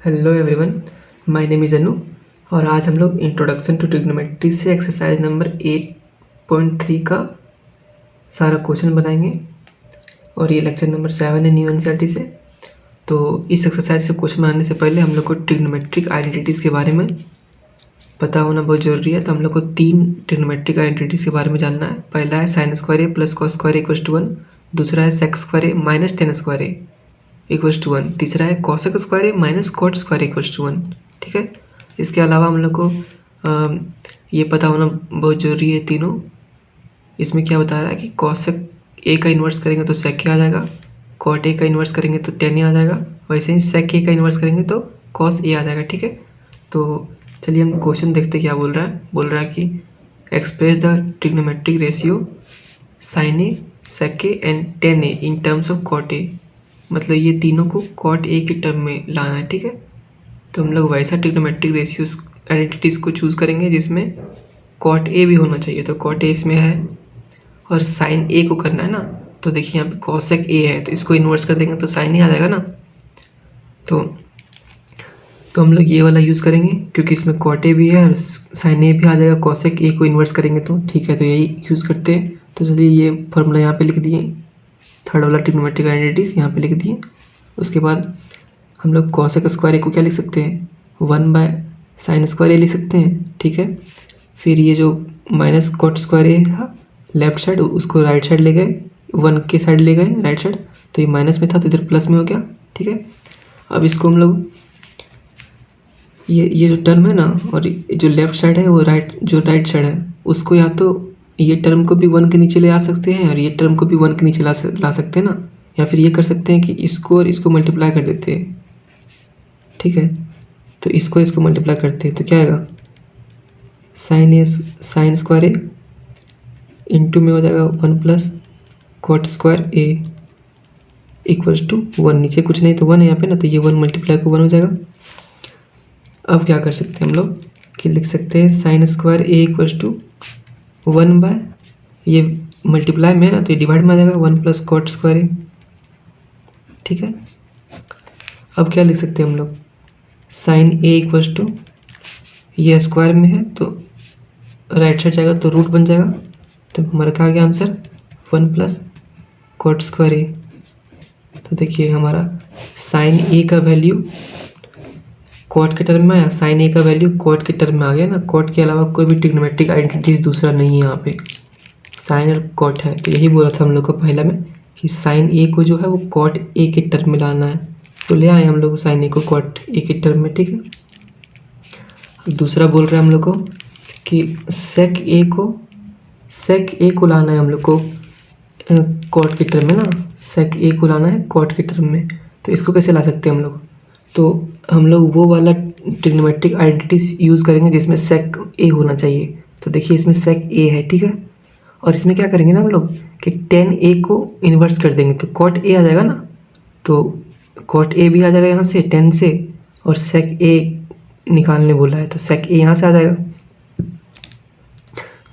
Hello everyone, my name is Anu और आज हम लोग इंट्रोडक्शन टू ट्रिग्नोमेट्री से एक्सरसाइज नंबर 8.3 का सारा क्वेश्चन बनाएंगे और ये लेक्चर नंबर 7 है न्यू एनसीईआरटी से। तो इस एक्सरसाइज से क्वेश्चन बनाने से पहले हम लोग को ट्रिग्नोमेट्रिक आइडेंटिटीज़ के बारे में पता होना बहुत ज़रूरी है। तो हम लोग को 3 ट्रिग्नोमेट्रिक आइडेंटिटीज़ के बारे में जानना है। पहला है sine square A plus cos square equals to 1, दूसरा है sec square A minus tan square A equals to 1, तीसरा है cosec square A minus cot square equals to 1। ठीक है, इसके अलावा हम लोग को ये पता होना बहुत ज़रूरी है तीनों। इसमें क्या बता रहा है कि कॉसेक ए का इन्वर्स करेंगे तो सेक ए आ जाएगा, कॉट ए का इन्वर्स करेंगे तो टेन ए आ जाएगा, वैसे ही सेक ए का इन्वर्स करेंगे तो कॉस ए आ जाएगा। ठीक है, तो चलिए हम क्वेश्चन देखते क्या बोल रहा है कि express the trigonometric ratio sine A, sec A and tan A in terms of cot A. मतलब ये तीनों को कॉट ए के टर्म में लाना है। ठीक है, तो हम लोग वैसा ट्रिग्नोमेट्रिक रेशियोज आइडेंटिटीज़ को चूज़ करेंगे जिसमें कॉट ए भी होना चाहिए। तो कॉट ए इसमें है और साइन ए को करना है ना, तो देखिए यहाँ पे कॉसेक ए है तो इसको इन्वर्स कर देंगे तो साइन ए आ जाएगा ना। तो हम लोग ये वाला यूज़ करेंगे क्योंकि इसमें कॉट ए भी है और साइन ए भी आ जाएगा। कॉसेक ए को इन्वर्स करेंगे तो ठीक है, तो यही यूज़ करते हैं। तो चलिए ये फॉर्मूला यहाँ पे लिख दिए, थर्ड वाला ट्रिग्नोमेट्रिक आइडेंटिटीज़ यहाँ पे लिख दिए। उसके बाद हम लोग कॉसेक स्क्वायर ए को क्या लिख सकते हैं, 1/sin स्क्वायर ए लिख सकते हैं। ठीक है, फिर ये जो माइनस कॉट स्क्वायर ए था लेफ्ट साइड उसको राइट साइड ले गए, 1 के साइड ले गए राइट साइड, तो ये माइनस में था तो इधर प्लस में हो गया। ठीक है, अब इसको हम लोग ये जो टर्म है ना और जो लेफ्ट साइड है वो राइट साइड है उसको या तो ये टर्म को भी 1 के नीचे ले आ सकते हैं और ये टर्म को भी 1 के नीचे ला सकते हैं ना, या फिर ये कर सकते हैं कि इसको और इसको मल्टीप्लाई कर देते हैं। ठीक है, तो इसको मल्टीप्लाई करते हैं तो क्या आएगा, साइन स्क्वायर ए इंटू में हो जाएगा 1 plus cot square A equals to 1। नीचे कुछ नहीं तो 1 है यहाँ पे ना, तो ये 1 मल्टीप्लाई को 1 हो जाएगा। अब क्या कर सकते हैं हम लोग कि लिख सकते हैं sine square A equals to 1 by ये मल्टीप्लाई में है ना तो ये डिवाइड में आ जाएगा 1 प्लस कॉट स्क्वायर ए। ठीक है, अब क्या लिख सकते हैं हम लोग, साइन ए इक्वल्स टू ये स्क्वायर में है तो राइट साइड जाएगा तो रूट बन जाएगा, तो हमारा क्या आ गया answer 1 plus cot square A. तो देखिए हमारा साइन ए का वैल्यू कॉट के टर्म में आया, साइन ए का वैल्यू कॉट के टर्म में आ गया ना। कॉट के अलावा कोई भी ट्रिग्नोमेट्रिक आइडेंटिटीज दूसरा नहीं है यहाँ पे, साइन और कॉट है। तो यही बोला था हम लोग को पहला में कि साइन ए को जो है वो कॉट ए के टर्म में लाना है, तो ले आए हम लोग साइन ए को कॉट ए के टर्म में। ठीक है, दूसरा बोल रहे हैं हम लोग को कि सेक ए को लाना है हम लोग को कॉट के टर्म में ना, सेक ए को लाना है कॉट के टर्म में। तो इसको कैसे ला सकते हैं हम लोग, तो हम लोग वो वाला ट्रिग्नोमेट्रिक आइडेंटिटीज यूज़ करेंगे जिसमें सेक ए होना चाहिए। तो देखिए इसमें सेक ए है। ठीक है, और इसमें क्या करेंगे ना हम लोग कि टेन ए को इन्वर्स कर देंगे तो कॉट ए आ जाएगा ना, तो कॉट ए भी आ जाएगा यहाँ से 10 से, और सेक ए निकालने बोला है तो सेक ए यहाँ से आ जाएगा।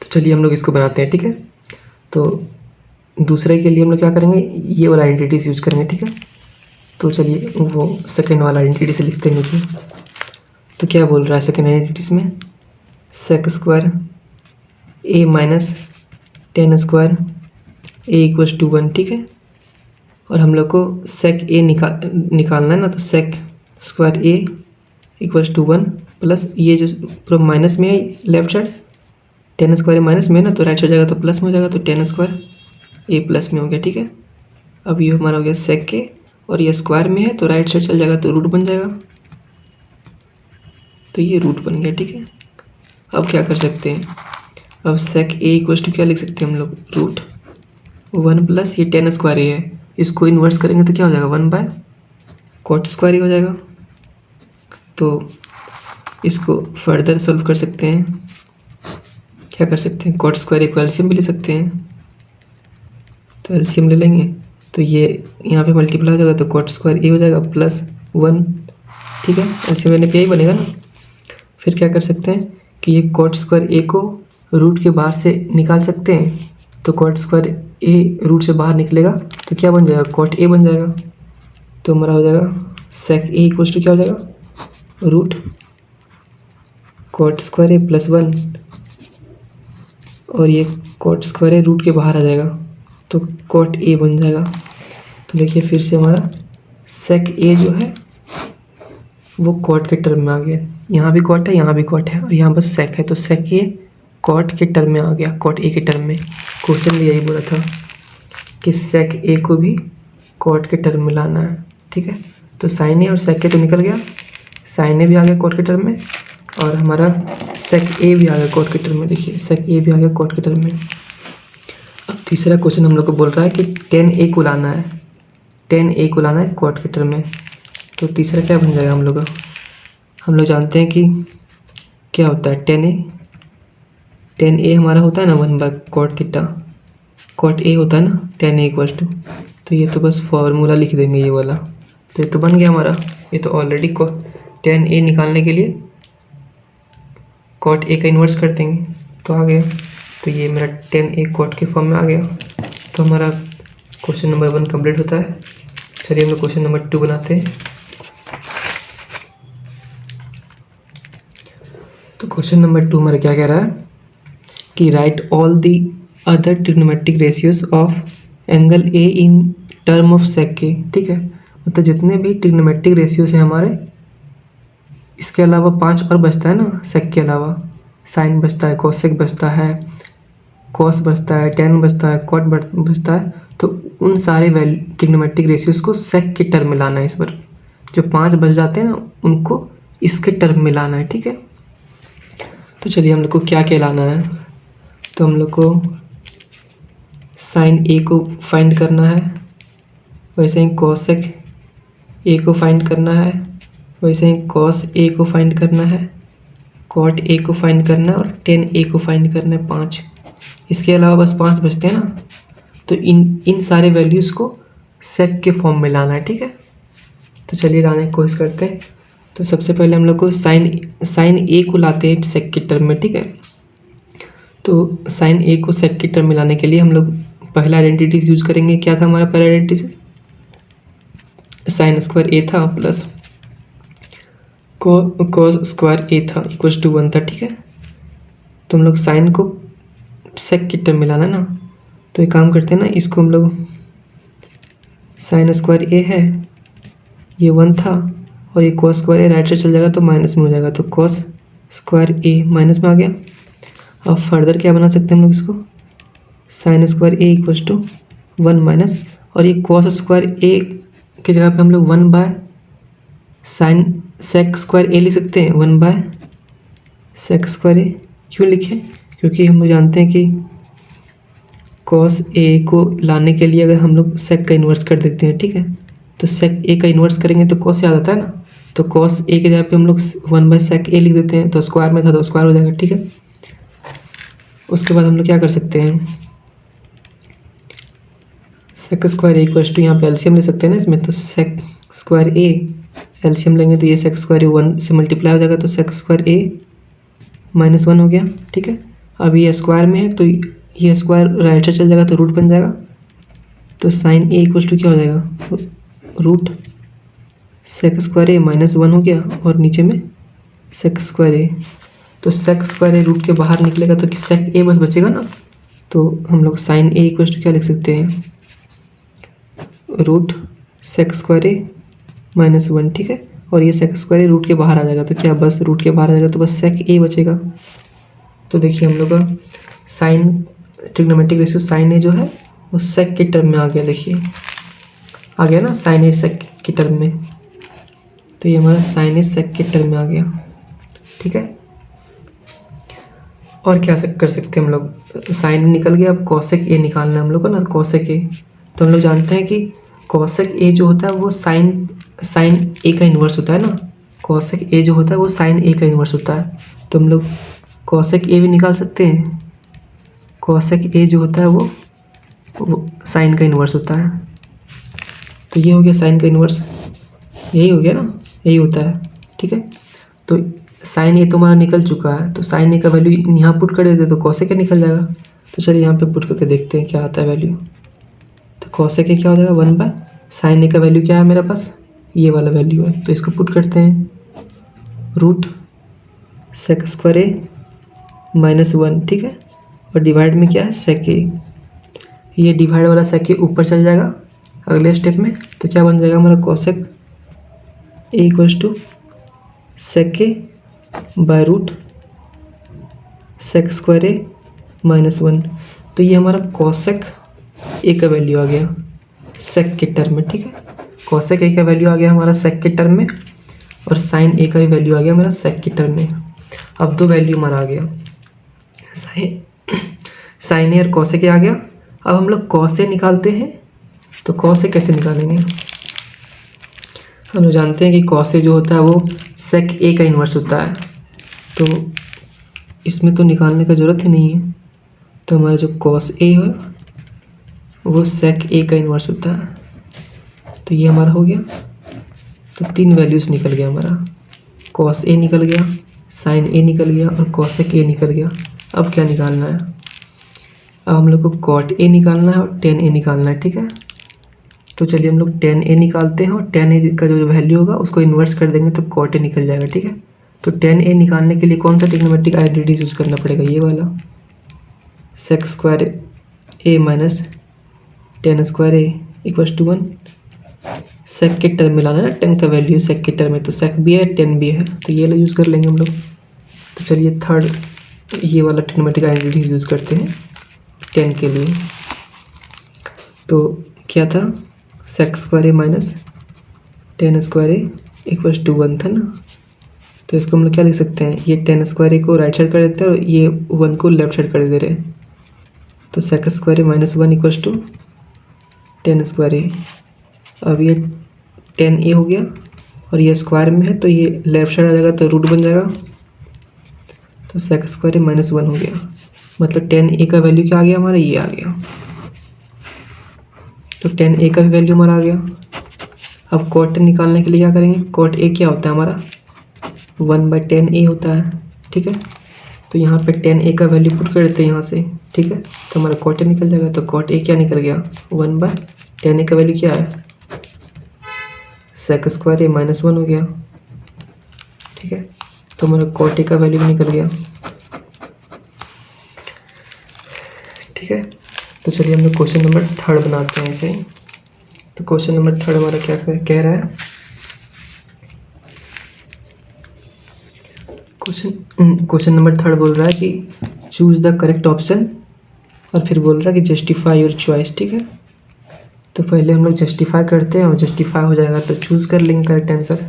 तो चलिए हम लोग इसको बनाते हैं। ठीक है, तो दूसरे के लिए हम लोग क्या करेंगे, ये वाला आइडेंटिटीज यूज़ करेंगे। ठीक है, तो चलिए वो सेकेंड वाला आइडेंटिटी से लिखते हैं नीचे। तो क्या बोल रहा है सेकेंड आइडेंटिटीज में, sec square A minus tan square A equals to 1। ठीक है, और हम लोग को सेक ए निकालना है ना, तो sec square A equals to 1 plus ये जो पूरा माइनस में है left side, tan square minus में है ना तो राइट साइड जाएगा तो प्लस में हो जाएगा, तो टेन स्क्वायर ए प्लस में हो गया। ठीक है, अब ये हमारा हो गया सेक के, और ये स्क्वायर में है तो राइट साइड चल जाएगा तो रूट बन जाएगा, तो ये रूट बन गया। ठीक है, अब क्या कर सकते हैं, अब सेक ए इक्वल्स टू क्या लिख सकते हैं हम लोग, रूट 1 प्लस ये टेन स्क्वायर ए है, इसको इन्वर्स करेंगे तो क्या हो जाएगा 1 बाय कॉट स्क्वायर ए हो जाएगा। तो इसको फर्दर सॉल्व कर सकते हैं, क्या कर सकते हैं, कॉट स्क्वायर ए को एलसीएम भी ले सकते हैं, तो एलसीएम ले लेंगे तो ये यहाँ पे मल्टीप्लाई हो जाएगा तो कॉट स्क्वायर ए हो जाएगा प्लस 1। ठीक है, एलसीएम लेने पे यही बनेगा ना। फिर क्या कर सकते हैं कि ये कॉट स्क्वायर ए को रूट के बाहर से निकाल सकते हैं, तो कॉट स्क्वायर ए रूट से बाहर निकलेगा तो क्या बन जाएगा, कॉट ए बन जाएगा। तो हमारा हो जाएगा सेक ए इक्वल्स टू क्या हो जाएगा रूट कॉट स्क्वायर ए प्लस 1 और ये कॉट स्क्वायर ए रूट के बाहर आ जाएगा तो कॉट ए बन जाएगा। तो देखिए फिर से हमारा सेक ए जो है वो कॉट के टर्म में आ गया। यहाँ भी कॉट है, यहाँ भी कॉट है और यहाँ बस सेक है, तो सेक ए कॉट के टर्म में आ गया, कॉट ए के टर्म में। क्वेश्चन में यही बोला था कि सेक ए को भी कॉट के टर्म में लाना है, ठीक है। तो साइन ए और सेक ए तो निकल गया, साइन ए भी आ गया कॉट के टर्म में और हमारा सेक ए भी आ गया कॉट के टर्म में। देखिए सेक ए भी आ गया कॉट के टर्म में। अब तीसरा क्वेश्चन हम लोग को बोल रहा है कि टेन ए को लाना है, टेन ए को लाना है कॉट के टर्म में। तो तीसरा क्या बन जाएगा हम लोग का, हम लोग जानते हैं कि क्या होता है टेन ए हमारा होता है ना 1/cot थीटा, कॉट ए होता है ना टेन ए इक्वल्स टू, तो ये तो बस फॉर्मूला लिख देंगे ये वाला, तो ये तो बन गया हमारा। ये तो ऑलरेडी टेन ए निकालने के लिए कॉट ए का इन्वर्स कर देंगे तो आ गया। तो ये मेरा टेन ए कॉट के फॉर्म में आ गया। तो हमारा क्वेश्चन नंबर 1 कंप्लीट होता है। चलिए हम लोग क्वेश्चन नंबर 2 बनाते हैं। तो क्वेश्चन नंबर 2 हमारा क्या कह रहा है कि write all the other trigonometric ratios of angle A in term of sec के, ठीक है। मतलब जितने भी ट्रिग्नोमेट्रिक रेशियोज हैं हमारे, इसके अलावा 5 और बचता है ना, सेक के अलावा साइन बचता है, कोसेक बचता है, कॉस बचता है, टेन बचता है, कॉट बचता है। तो उन सारे ट्रिग्नोमेट्रिक रेशियोज को सेक के टर्म में लाना है। इस बार जो 5 बच जाते हैं ना उनको इसके टर्म में लाना है, ठीक है। तो चलिए हम लोग को क्या क्या लाना है, तो हम लोग को साइन ए को फाइंड करना है, वैसे ही कोसेक ए को फाइंड करना है, वैसे ही कॉस ए को फाइंड करना है, कॉट ए को फाइंड करना है और टेन ए को फाइंड करना है 5। इसके अलावा बस 5 बचते हैं ना, तो इन सारे वैल्यूज़ को सेक के फॉर्म में लाना है, ठीक है। तो चलिए लाने की कोशिश करते हैं। तो सबसे पहले हम लोग को साइन ए को लाते हैं सेक के टर्म में, ठीक है। तो साइन ए को सेक के टर्म में लाने के लिए हम लोग पहला आइडेंटिटीज यूज करेंगे। क्या था हमारा पहला आइडेंटिटीज, साइन स्क्वायर ए था प्लस कॉस स्क्वायर ए था इक्वल्स टू 1 था, ठीक है। तो हम लोग साइन को सेक के टर्म में लाना ना, तो एक काम करते हैं ना, इसको हम लोग साइन स्क्वायर ए है, ये 1 था और ये कॉस स्क्वायर ए राइट से चल जाएगा तो माइनस में हो जाएगा, तो कॉस स्क्वायर ए माइनस में आ गया। अब फर्दर क्या बना सकते हैं हम लोग इसको, sine square A equals to 1 minus, और ये कॉस स्क्वायर ए की जगह पे हम लोग 1 by sine sec square A लिख सकते हैं, 1 बाय सेक स्क्वायर ए। क्यों लिखे, क्योंकि हम लोग जानते हैं कि कॉस ए को लाने के लिए अगर हम लोग सेक का इन्वर्स कर देते हैं, ठीक है, तो सेक ए का इन्वर्स करेंगे तो कॉस याद आता है ना, तो कॉस ए के जगह पे हम लोग 1 बाय सेक ए लिख देते हैं, तो स्क्वायर में था तो स्क्वायर हो जाएगा, ठीक है। उसके बाद हम लोग क्या कर सकते हैं, sec square A equals to, यहाँ पे एलसीएम ले सकते हैं ना इसमें, तो सेक स्क्वायर ए एलसीएम लेंगे तो ये सेक स्क्वायर ए 1 से मल्टीप्लाई हो जाएगा, तो सेक स्क्वायर ए माइनस 1 हो गया, ठीक है। अब ये स्क्वायर में है तो ये स्क्वायर राइट से चल जाएगा तो रूट बन जाएगा, तो साइन ए इक्वल्स टू क्या हो जाएगा, रूट सेक स्क्वायर ए माइनस 1 हो गया और नीचे में सेक स्क्वायर ए, तो सेक स्क्वायर ए रूट के बाहर निकलेगा तो सेक ए बस बचेगा ना, तो हम लोग साइन ए इक्वल्स टू क्या लिख सकते हैं, रूट सेक स्क्वायर ए माइनस 1, ठीक है। और ये सेक स्क्वायर ए रूट के बाहर आ जाएगा तो क्या बस रूट के बाहर आ जाएगा तो बस सेक ए बचेगा। तो देखिए हम लोग का साइन ट्रिग्नोमेट्रिक रेशियो साइन ए जो है वो सेक के टर्म में आ गया, देखिए आ गया ना साइन ए सेक के टर्म में, तो ये हमारा साइन ए सेक के टर्म में आ गया, ठीक है। और क्या कर सकते हैं हम लोग, साइन निकल गया, अब कॉसेक ए निकालना है हम लोग को ना, कॉसेक ए। तो हम लोग जानते हैं कि कॉसेक ए जो होता है वो साइन ए का इन्वर्स होता है ना, कॉसेक ए जो होता है वो साइन ए का इन्वर्स होता है, तो हम लोग कॉसेक ए भी निकाल सकते हैं। कॉसेक ए जो होता है वो साइन का इन्वर्स होता है, तो ये हो गया साइन का इन्वर्स, यही हो गया ना, यही होता है, ठीक है। तो साइन ए तो हमारा निकल चुका है, तो साइन ए का वैल्यू यहाँ पुट कर देते तो कॉसेक ए निकल जाएगा। तो चलिए यहाँ पे पुट करके देखते हैं क्या आता है वैल्यू। तो कॉसेक ए क्या हो जाएगा, 1 बाय साइन ए का वैल्यू क्या है मेरे पास, ये वाला वैल्यू है, तो इसको पुट करते हैं। रूट सेक स्क्वायर ए माइनस 1, ठीक है। और डिवाइड में क्या है, सेक ए। ये डिवाइड वाला सेक ए ऊपर चल जाएगा अगले स्टेप में, तो क्या बन जाएगा हमारा cosec A equals to sec A by root sec square A minus 1। तो ये हमारा कोसेक ए का वैल्यू आ गया सेक के टर्म में, ठीक है। कोसेक ए का वैल्यू आ गया हमारा सेक के टर्म में, और साइन ए का भी वैल्यू आ गया हमारा सेक के टर्म में। अब दो वैल्यू हमारा आ गया, साइन ए और कोसेक ए आ गया। अब हम लोग कॉस ए निकालते हैं, तो कॉस ए कैसे निकालेंगे। हम लोग जानते हैं कि कॉस ए जो होता है वो सेक ए का इन्वर्स होता है, तो इसमें तो निकालने का ज़रूरत ही नहीं है। तो हमारा जो कॉस ए है वो सेक ए का इन्वर्स होता है, तो ये हमारा हो गया। तो तीन वैल्यूज़ निकल गया हमारा, कॉस ए निकल गया, साइन ए निकल गया और कॉसेक ए निकल गया। अब क्या निकालना है, अब हम लोग को कॉट ए निकालना है और टेन ए निकालना है, ठीक है। तो चलिए हम लोग टेन ए निकालते हैं, और टेन ए का जो वैल्यू होगा उसको इन्वर्स कर देंगे तो कॉट ए निकल जाएगा, ठीक है। तो टेन ए निकालने के लिए कौन सा ट्रिग्नोमेट्रिक आइडेंटिटी यूज़ करना पड़ेगा, ये वाला sec square A minus tan square A equals to 1। Sec के टर्म में लाना है ना, टेन का वैल्यू सेक के टर्म में, तो सेक भी है टेन भी है, तो ये वाला यूज़ कर लेंगे हम लोग। तो चलिए थर्ड ये वाला ट्रिग्नोमेट्रिक आइडेंटिटी यूज़ करते हैं टेन के लिए। तो क्या था, sec square A minus tan square A equals to 1 था ना। तो इसको हम लोग क्या लिख सकते हैं, ये टेन स्क्वायर ए को राइट साइड कर देते हैं और ये 1 को लेफ्ट साइड कर दे रहे हैं। तो sec square A minus 1 equals to tan square A. अब ये टेन ए हो गया और ये स्क्वायर में है तो ये लेफ्ट साइड आ जाएगा तो रूट बन जाएगा, तो सेक स्क्वायर ए माइनस 1 हो गया। मतलब टेन ए का वैल्यू क्या आ गया हमारा, ये आ गया। तो टेन ए का भी वैल्यू हमारा आ गया। अब कॉट निकालने के लिए क्या करेंगे, कॉट ए क्या होता है हमारा 1/10 ए होता है, ठीक है। तो यहाँ पे टेन ए का वैल्यू पुट कर देते हैं यहाँ से, ठीक है। तो हमारा कॉट ए निकल जाएगा। तो कॉट ए क्या निकल गया, 1/10 ए का वैल्यू क्या है, सेक स्क्वायर ए माइनस 1 हो गया, ठीक है। तो हमारा कॉट ए का वैल्यू भी निकल गया, ठीक है। तो चलिए हम लोग क्वेश्चन नंबर थर्ड बनाते हैं ऐसे ही। तो क्वेश्चन नंबर थर्ड हमारा क्या कह रहा है, क्वेश्चन नंबर थर्ड बोल रहा है कि चूज द करेक्ट ऑप्शन, और फिर बोल रहा है कि जस्टिफाई योर चॉइस, ठीक है। तो पहले हम लोग जस्टिफाई करते हैं और जस्टिफाई हो जाएगा तो चूज़ कर लेंगे करेक्ट आंसर।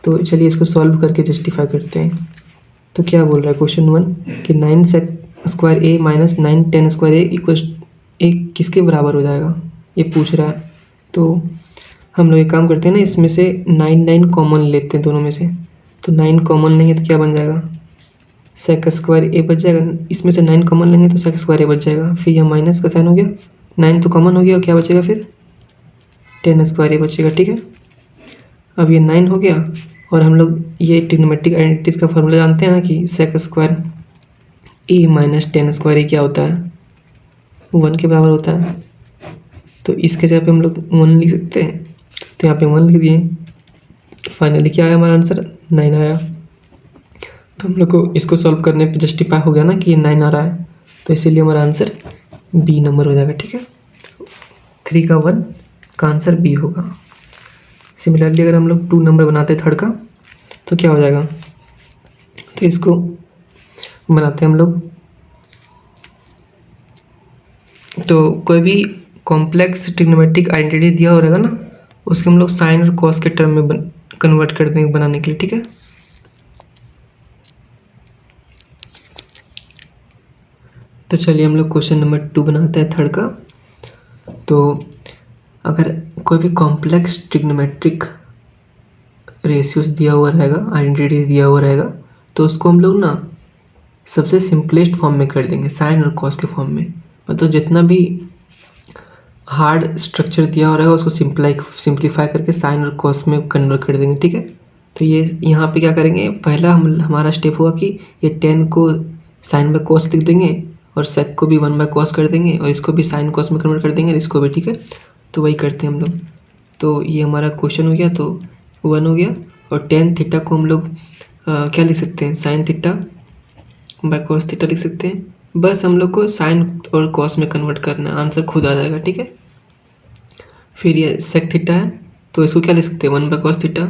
तो चलिए इसको सॉल्व करके जस्टिफाई करते हैं। तो क्या बोल रहा है क्वेश्चन 1 कि 9 सेक square A minus 9 10 square A equals a किसके बराबर हो जाएगा, ये पूछ रहा है। तो हम लोग एक काम करते हैं ना, इसमें से 9 कॉमन लेते हैं दोनों में से। तो 9 कॉमन लेंगे तो क्या बन जाएगा, सेक स्क्वायर ए बच जाएगा। इसमें से 9 कॉमन लेंगे तो सेक स्क्वायर ए बच जाएगा। फिर यह माइनस का साइन हो गया, 9 तो कॉमन हो गया और क्या बचेगा फिर 10 स्क्वायर ए बचेगा, ठीक है। अब ये 9 हो गया और हम लोग ये ट्रिग्नोमेट्रिक आइडेंटिटीज़ का फॉर्मूला जानते हैं ना कि सेक स्क्वायर ए माइनस 10 स्क्वायर ए क्या होता है, 1 के बराबर होता है। तो इसके जगह पे हम लोग 1 लिख सकते हैं, तो यहाँ पे 1 लिख दिए। फाइनली क्या आया हमारा आंसर, 9 आया। तो हम लोग को इसको सॉल्व करने पे जस्टिफाई हो गया ना कि ये 9 आ रहा है, तो इसीलिए हमारा आंसर बी नंबर हो जाएगा, ठीक है। 3 का 1 का आंसर बी होगा। सिमिलरली अगर हम लोग 2 नंबर बनाते हैं थर्ड का, तो क्या हो जाएगा, तो इसको बनाते हैं हम लोग। तो कोई भी कॉम्प्लेक्स ट्रिग्नोमेट्रिक आइडेंटिटी दिया हो रहेगा ना, उसके हम लोग साइन और कॉस के टर्म में कन्वर्ट कर देंगे बनाने के लिए, ठीक है। तो चलिए हम लोग क्वेश्चन नंबर 2 बनाते हैं थर्ड का। तो अगर कोई भी कॉम्प्लेक्स ट्रिग्नोमेट्रिक रेशियोज दिया हुआ रहेगा, आइडेंटिटीज दिया हुआ रहेगा, तो उसको हम लोग ना सबसे सिंपलेस्ट फॉर्म में कर देंगे, साइन और कॉस के फॉर्म में। मतलब जितना भी हार्ड स्ट्रक्चर दिया हो रहेगा उसको सिंप्लीफाई करके साइन और कॉस में कन्वर्ट कर देंगे, ठीक है। तो ये यहाँ पे क्या करेंगे, पहला हमारा स्टेप हुआ कि ये 10 को साइन बाय कॉस लिख देंगे और सेक को भी 1 बाय कॉस कर देंगे और इसको भी साइन कॉस में कन्वर्ट कर देंगे और इसको भी, ठीक है। तो वही करते हैं हम लोग। तो ये हमारा क्वेश्चन हो गया, तो 1 हो गया और 10 थीटा को हम लोग क्या लिख सकते हैं, sine theta by cos theta लिख सकते हैं। बस हम लोग को साइन और कॉस में कन्वर्ट करना है, आंसर खुद आ जाएगा, ठीक है। फिर ये सेक थीटा है तो इसको क्या लिख सकते हैं, 1 बाय कॉस थीटा,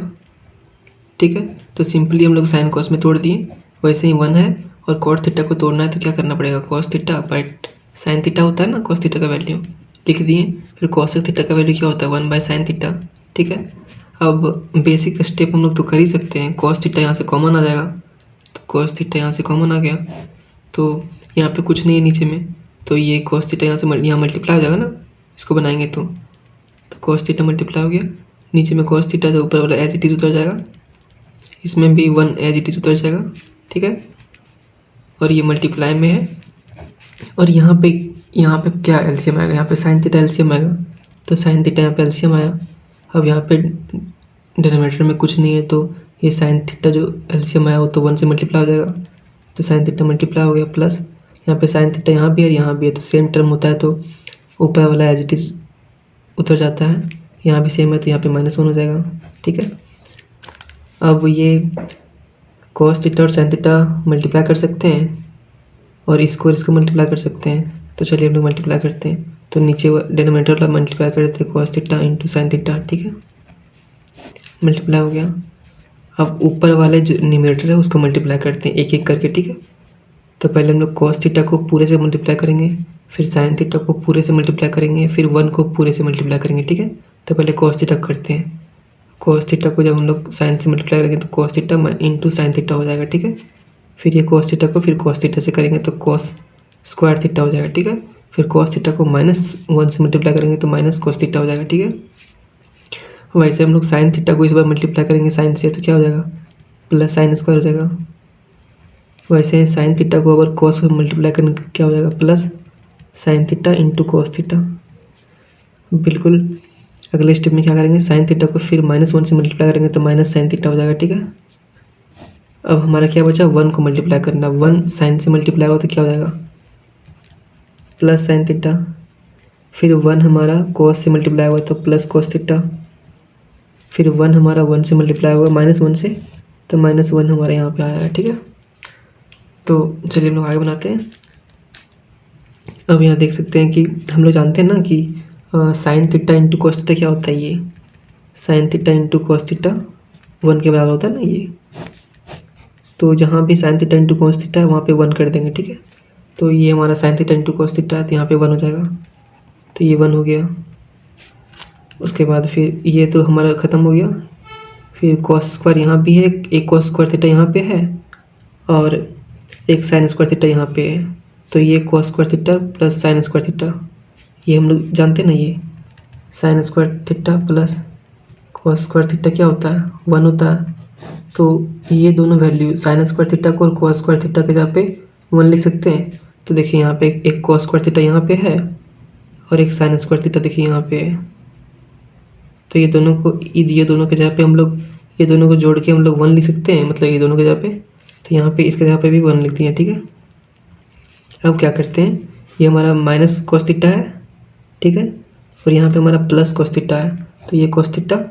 ठीक है। तो सिंपली हम लोग साइन कॉस में तोड़ दिए, वैसे ही 1 है और कॉट थीटा को तोड़ना है तो क्या करना पड़ेगा, cos theta by sine theta होता है ना, कॉस थीटा का वैल्यू लिख दिए। फिर कॉसेक थीटा का वैल्यू क्या होता है, 1 बाय साइन थीटा, ठीक है। अब बेसिक स्टेप हम लोग तो कर ही सकते हैं, कॉस थीटा यहाँ से कॉमन आ जाएगा, तो कॉस थीटा यहाँ से कॉमन आ गया, तो यहाँ पे कुछ नहीं है नीचे में, तो ये कॉस थीटा यहाँ से यहाँ मल्टीप्लाई हो जाएगा ना, इसको बनाएंगे तो कॉस थीटा मल्टीप्लाई हो गया, नीचे में कॉस थीटा तो ऊपर वाला एज इट इज उतर जाएगा, इसमें भी 1 एज इट इज उतर जाएगा, ठीक है। और ये मल्टीप्लाई में है, और यहाँ पे क्या एलसीएम आएगा, यहाँ पे साइन थीटा एलसीएम आएगा, तो साइन थीटा यहाँ पे एलसीएम आया। अब यहाँ पे डिनोमिनेटर में कुछ नहीं है तो ये साइन थीटा जो एलसीएम आया वो तो 1 से मल्टीप्लाई हो जाएगा, तो साइन थीटा मल्टीप्लाई हो गया, प्लस यहाँ पे साइन थीटा यहाँ भी है यहाँ भी है, तो सेम टर्म होता है तो ऊपर वाला एज इट इज उतर जाता है, यहाँ भी सेम है तो यहाँ पे -1 हो जाएगा, ठीक है। अब ये कॉस थीटा और साइन थीटा मल्टीप्लाई कर सकते हैं और इसको मल्टीप्लाई कर सकते हैं, तो चलिए हम लोग मल्टीप्लाई करते हैं, तो नीचे डिनोमिनेटर वाला मल्टीप्लाई कर देते हैं, cos theta into sine theta, ठीक है, मल्टीप्लाई हो गया। अब ऊपर वाले जो न्यूमरेटर है उसको मल्टीप्लाई करते हैं एक एक करके, ठीक है। तो पहले हम लोग कॉस थीटा को पूरे से मल्टीप्लाई करेंगे, फिर साइन थीटा को पूरे से मल्टीप्लाई करेंगे, फिर 1 को पूरे से मल्टीप्लाई करेंगे, ठीक है। तो पहले कॉस थीटा करते हैं, कॉस थीटा को जब हम लोग साइन से मल्टीप्लाई करेंगे तो cos theta into sine theta हो जाएगा, ठीक है। फिर ये कॉस थीटा को फिर कॉस थीटा से करेंगे तो कॉस स्क्वायर थीटा हो जाएगा, ठीक है। फिर कॉस थीटा को -1 से मल्टीप्लाई करेंगे तो माइनस कॉस थीटा हो जाएगा, ठीक है। वैसे हम लोग साइन थीटा को इस बार मल्टीप्लाई करेंगे साइन से तो क्या हो जाएगा, प्लस साइन स्क्वायर हो जाएगा। वैसे साइन थीटा को अगर कॉस से मल्टीप्लाई करेंगे तो क्या हो जाएगा, plus sign theta into cos theta. बिल्कुल अगले स्टेप में क्या करेंगे, साइन थीटा को फिर -1 से मल्टीप्लाई करेंगे तो माइनस साइन थीटा हो जाएगा, ठीक है। अब हमारा क्या बचा, 1 को मल्टीप्लाई करना, 1 साइन से मल्टीप्लाई हुआ तो क्या हो जाएगा, प्लस साइन थीटा। फिर 1 हमारा कॉस से मल्टीप्लाई हुआ तो प्लस कॉस थीटा। फिर 1 हमारा 1 से मल्टीप्लाई हुआ -1 से, तो -1 हमारे यहाँ पे आया है, ठीक है। तो चलिए हम लोग आगे बनाते हैं। अब यहाँ देख सकते हैं कि हम लोग जानते हैं ना कि sign theta into cos theta क्या होता है, ये sign theta into cos theta 1 के बराबर होता है ना ये, तो जहाँ भी sign theta into cos theta है वहाँ पे 1 कर देंगे, ठीक है। तो ये हमारा sign theta into cos theta है तो यहाँ पे 1 हो जाएगा, तो ये 1 हो गया। उसके बाद फिर ये तो हमारा ख़त्म हो गया। फिर कॉस स्क्वायर यहाँ भी है, एक कॉस स्क्वायर थीटा यहाँ पे है और एक साइन स्क्वायर थीटा यहाँ पे है, तो ये cos square theta plus sine square theta, ये हम लोग जानते हैं ना, ये sine square theta plus cos square theta क्या होता है, 1 होता है। तो ये दोनों वैल्यू साइन स्क्वायर थीटा को और कॉस स्क्वायर थीटा के जगह पे 1 लिख सकते हैं। तो देखिए यहाँ पे एक कॉस स्क्वायर थीटा यहाँ पे है और एक साइन स्क्वायर थीटा देखिए यहाँ पे है, तो ये दोनों के जगह पे हम लोग ये दोनों को जोड़ के हम लोग 1 लिख सकते हैं, मतलब ये दोनों के जगह पे, तो यहाँ पे इसके जगह पे भी 1 लिख दिया, ठीक है। अब क्या करते हैं, ये हमारा माइनस कॉस थीटा है, ठीक है, और यहाँ पे हमारा प्लस कॉस थीटा है, तो ये कॉस थीटा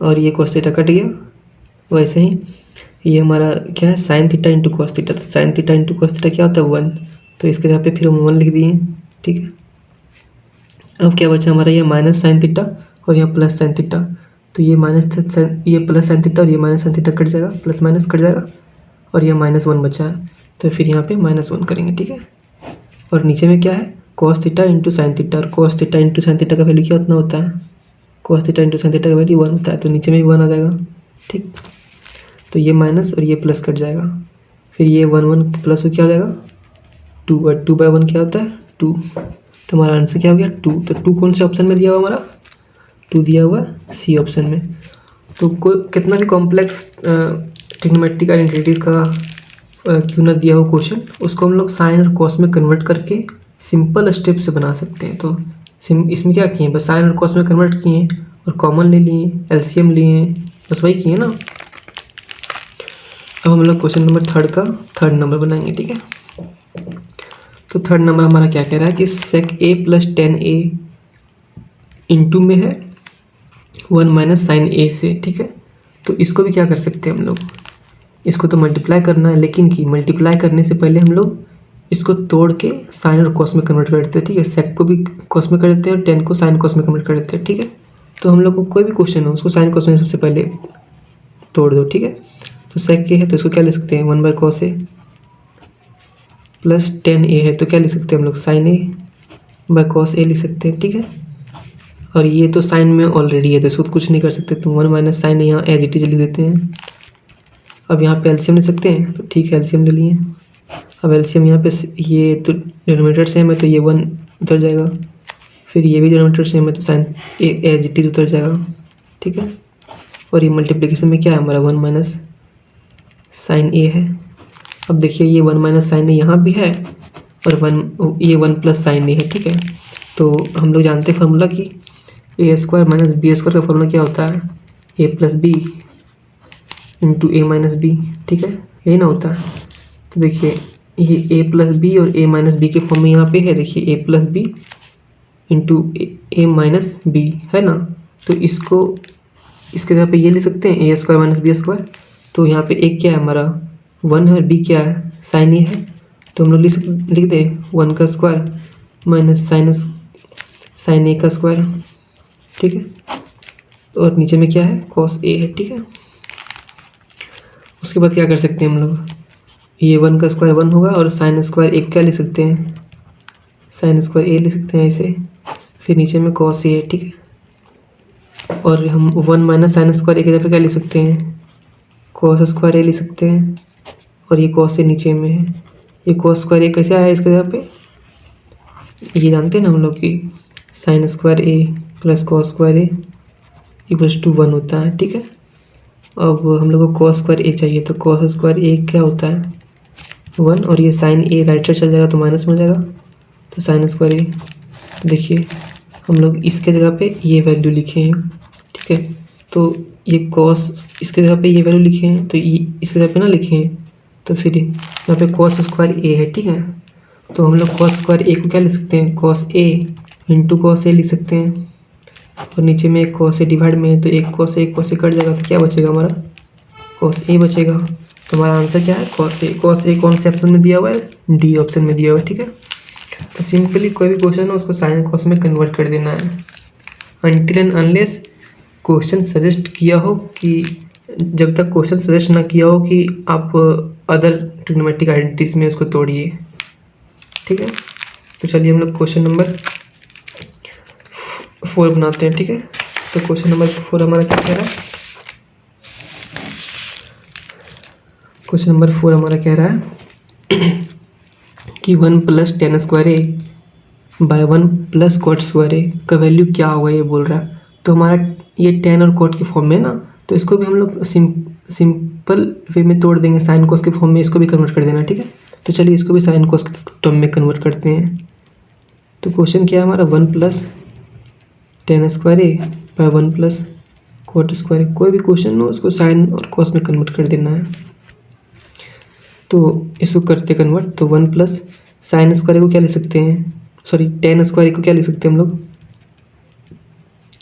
और ये कॉस थीटा कट गया। वैसे ही ये हमारा क्या है, sine theta into cos theta, तो sine theta into cos theta क्या होता है, 1, तो इसके जगह पे फिर हम 1 लिख दिए, ठीक है। अब क्या बचा हमारा, ये माइनस साइन थीटा और यहाँ प्लस साइन थीटा, तो ये ये प्लस साइन थीटा और ये माइनस साइन थीटा कट जाएगा, प्लस माइनस कट जाएगा और ये -1 बचा है, तो फिर यहाँ पे -1 करेंगे, ठीक है। और नीचे में क्या है, cos theta into sine theta, और cos theta into sine theta का वैल्यू क्या उतना होता है, cos theta into sine theta का वैल्यू 1 होता है, तो नीचे में भी 1 आ जाएगा, ठीक। तो ये माइनस और ये प्लस कट जाएगा, फिर ये 1 प्लस क्या हो जाएगा, 2, और 2/1 क्या होता है, 2। तो हमारा आंसर क्या हो गया, 2। तो 2 कौन से ऑप्शन में दिया हुआ, हमारा 2 दिया हुआ सी ऑप्शन में। तो कितना भी कॉम्प्लेक्स ट्रिग्नोमेट्रिक आइडेंटिटीज का क्यों ना दिया हो क्वेश्चन, उसको हम लोग साइन और कॉस में कन्वर्ट करके सिंपल स्टेप से बना सकते हैं। तो इसमें क्या किए, बस साइन और कॉस में कन्वर्ट किए और कॉमन ले लिए, एलसीएम लिए, बस वही किए ना। अब हम लोग क्वेश्चन नंबर 3 का 3rd नंबर बनाएंगे, ठीक है। तो 3rd नंबर हमारा क्या कह रहा है कि sec a + tan a into में है 1 - sin a से, ठीक है। तो इसको भी क्या कर सकते हैं हम लोग, इसको तो मल्टीप्लाई करना है, लेकिन कि मल्टीप्लाई करने से पहले हम लोग इसको तोड़ के साइन और कॉस में कन्वर्ट कर देते हैं, ठीक है। सेक को भी कॉस में कर देते हैं और टेन को साइन कॉस में कन्वर्ट कर देते हैं, ठीक है। तो हम लोग को कोई भी क्वेश्चन हो उसको साइन कॉस में सबसे पहले तोड़ दो, ठीक है। तो सेक ए है तो इसको क्या ले सकते हैं, 1/cos ए प्लस 10a है तो क्या ले सकते हैं हम लोग, साइन ए बाय कॉस ए लिख सकते हैं, ठीक है। और ये तो साइन में ऑलरेडी है तो इसको कुछ नहीं कर सकते, तो 1 माइनस साइन यहाँ एज इट इज लिख देते हैं। अब यहाँ पे एलसीएम ले सकते हैं, तो ठीक है एलसीएम ले लिए। अब एलसीएम यहाँ पे ये तो डिनोमिनेटर सेम है तो ये 1 उतर जाएगा, फिर ये भी डिनोमिनेटर सेम है तो sine A as it is उतर जाएगा, ठीक है। और ये मल्टीप्लिकेशन में क्या है हमारा, 1 माइनस साइन ए है। अब देखिए ये 1 माइनस साइन ए यहाँ भी है और ये 1 प्लस साइन ए है, ठीक है। तो हम लोग जानते हैं फार्मूला कि ए स्क्वायर माइनस बी स्क्वायर का फार्मूला क्या होता है, ए प्लस बी इंटू ए माइनस बी, ठीक है, यही ना होता है। तो देखिए ये ए प्लस बी और ए माइनस बी के फॉर्म में यहाँ पे है, देखिए ए प्लस बी इंटू ए माइनस बी है ना। तो इसको इसके जगह पे ये ले सकते हैं ए स्क्वायर माइनस बी स्क्वायर। तो यहाँ पे एक क्या है हमारा 1 है और बी क्या है साइन ए है, तो हम लोग लिख दें 1 का स्क्वायर माइनस साइन ए का स्क्वायर, ठीक है। और नीचे में क्या है कॉस ए है, ठीक है। उसके बाद क्या कर सकते हैं हम लोग, ये 1 का स्क्वायर 1 होगा और साइन स्क्वायर एक क्या ले सकते हैं, साइन स्क्वायर ए ले सकते हैं ऐसे, फिर नीचे में कॉस ए है, ठीक है। और हम 1 माइनस साइन स्क्वायर ए की जगह पे क्या ले सकते हैं, कॉस स्क्वायर ए ले सकते हैं। और ये कॉस ए नीचे में है, ये कॉस स्क्वायर ए कैसे आया इसके जगह पे, ये जानते हैं ना हम लोग कि sine square A plus cos square A equals to 1 होता है, ठीक है। अब हम लोग को कॉस स्क्वायर ए चाहिए, तो कॉस स्क्वायर ए क्या होता है 1, और ये साइन ए राइट साइड चल जाएगा तो माइनस में हो जाएगा, तो साइन स्क्वायर ए। देखिए हम लोग इसके जगह पे ये वैल्यू लिखे हैं, ठीक है। तो ये कॉस इसके जगह पे ये वैल्यू लिखे हैं, तो ये इसके जगह पे ना लिखे हैं, तो फिर यहाँ पे कॉस स्क्वायर ए है, ठीक है। तो हम लोग कॉस स्क्वायर ए को क्या लिख सकते हैं, कॉस ए इंटू कॉस ए लिख सकते हैं। और नीचे में एक कॉस ए डिवाइड में है तो एक कॉस ए कट जाएगा, तो क्या बचेगा हमारा कॉस ए बचेगा। तो हमारा आंसर क्या है कॉस ए। कॉस ए कौन से ऑप्शन में दिया हुआ है, डी ऑप्शन में दिया हुआ है, ठीक है। तो सिंपली कोई भी क्वेश्चन हो उसको साइन कॉस में कन्वर्ट कर देना है, until and unless question suggest किया हो कि, जब तक क्वेश्चन सजेस्ट ना किया हो कि आप अदर ट्रिग्नोमेट्रिक आइडेंटिटीज में उसको तोड़िए, ठीक है। तो चलिए हम लोग क्वेश्चन नंबर 4 बनाते हैं, ठीक है। तो क्वेश्चन नंबर 4 हमारा क्या कह रहा है, क्वेश्चन नंबर 4 हमारा कह रहा है कि 1 plus tan square A by 1 plus cot square ए का वैल्यू क्या होगा, ये बोल रहा है। तो हमारा ये टेन और कॉट के फॉर्म में ना, तो इसको भी हम लोग सिंपल वे में तोड़ देंगे, साइन कॉस के फॉर्म में इसको भी कन्वर्ट कर देना, ठीक है। तो चलिए इसको भी साइन कॉस के टर्म में कन्वर्ट करते हैं। तो क्वेश्चन क्या है हमारा 1 plus tan square A by 1 plus cot square ए। कोई भी क्वेश्चन हो उसको साइन और कॉस में कन्वर्ट कर देना है। तो इसको करते कन्वर्ट, तो 1 प्लस साइन स्क्वायर को क्या ले सकते हैं, सॉरी टेन स्क्वायर को क्या ले सकते हैं हम लोग,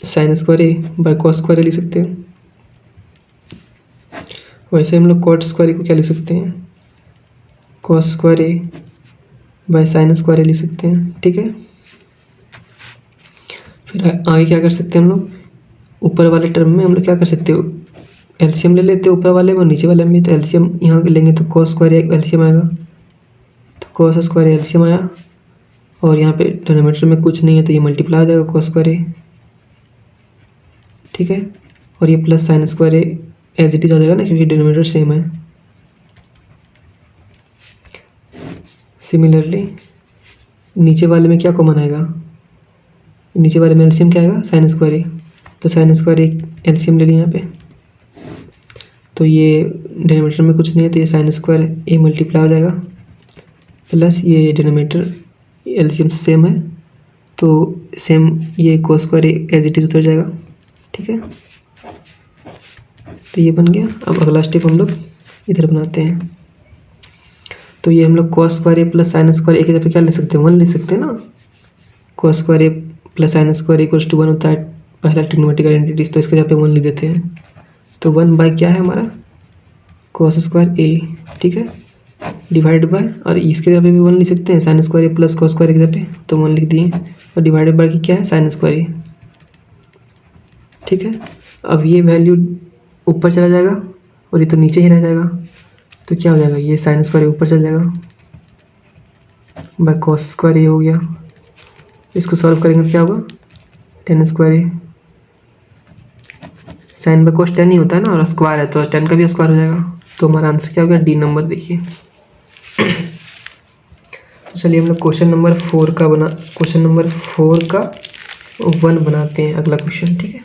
sine square A by cos square A ले सकते हैं। वैसे हम लोग कॉट स्क्वायर को क्या ले सकते हैं, cos square A by sine square A ले सकते हैं, ठीक है। फिर आगे क्या कर सकते हैं हम लोग, ऊपर वाले टर्म में हम लोग क्या कर सकते हो, एलसीएम ले लेते हैं ऊपर वाले में और नीचे वाले में। तो एलसीएम यहाँ लेंगे तो कॉस स्क्वायर एलसीएम आएगा, तो कॉस स्क्वायर एलसीएम आया, और यहाँ पे डिनोमिनेटर में कुछ नहीं है तो ये मल्टीप्लाई हो जाएगा कॉस स्क्वायर ए, ठीक है। और ये plus sine square A as it is आ जाएगा ना, क्योंकि डिनोमिनेटर सेम है। सिमिलरली नीचे वाले में क्या कॉमन आएगा, नीचे वाले में एलसीएम क्या आएगा साइन स्क्वायर ए, तो साइन स्क्वायर ए एलसीएम ले लिया यहाँ पे। तो ये डिनोमिनेटर में कुछ नहीं है तो ये साइन स्क्वायर ए मल्टीप्लाई हो जाएगा, प्लस ये डिनोमिनेटर एलसीएम से सेम है तो सेम ये cos square A as it is उतर जाएगा, ठीक है। तो ये बन गया। अब अगला स्टेप हम लोग इधर बनाते हैं। तो ये हम लोग कॉस स्क्वायर ए प्लस साइन स्क्वायर ए की जगह पे क्या ले सकते हैं, 1 ले सकते हैं ना। Cos square A plus sine square equals to 1 होता है पहला ट्रिग्नोमेट्रिक आइडेंटिटीज, तो इसके जगह पे 1 लिख देते हैं। तो 1 बाय क्या है हमारा कॉस स्क्वायर ए, ठीक है, डिवाइड बाय, और इसके जगह पे भी 1 लिख सकते हैं, साइन स्क्वायर ए प्लस कॉस स्क्वायर के जगह पे, तो 1 लिख दिए, और डिवाइडेड बाय की क्या है, साइन स्क्वायर ए, ठीक है। अब ये वैल्यू ऊपर चला जाएगा और ये तो नीचे ही रह जाएगा, तो क्या हो जाएगा, ये साइन स्क्वायर ऊपर चल जाएगा बाय कॉस स्क्वायर ए हो गया। इसको सॉल्व करेंगे तो क्या होगा, tan square A, sine by cos 10 ही होता है ना, और स्क्वायर है तो 10 का भी स्क्वायर हो जाएगा। तो हमारा आंसर क्या हो गया, डी नंबर देखिए। तो चलिए हम लोग क्वेश्चन नंबर 4 का 1 बनाते हैं, अगला क्वेश्चन, ठीक है।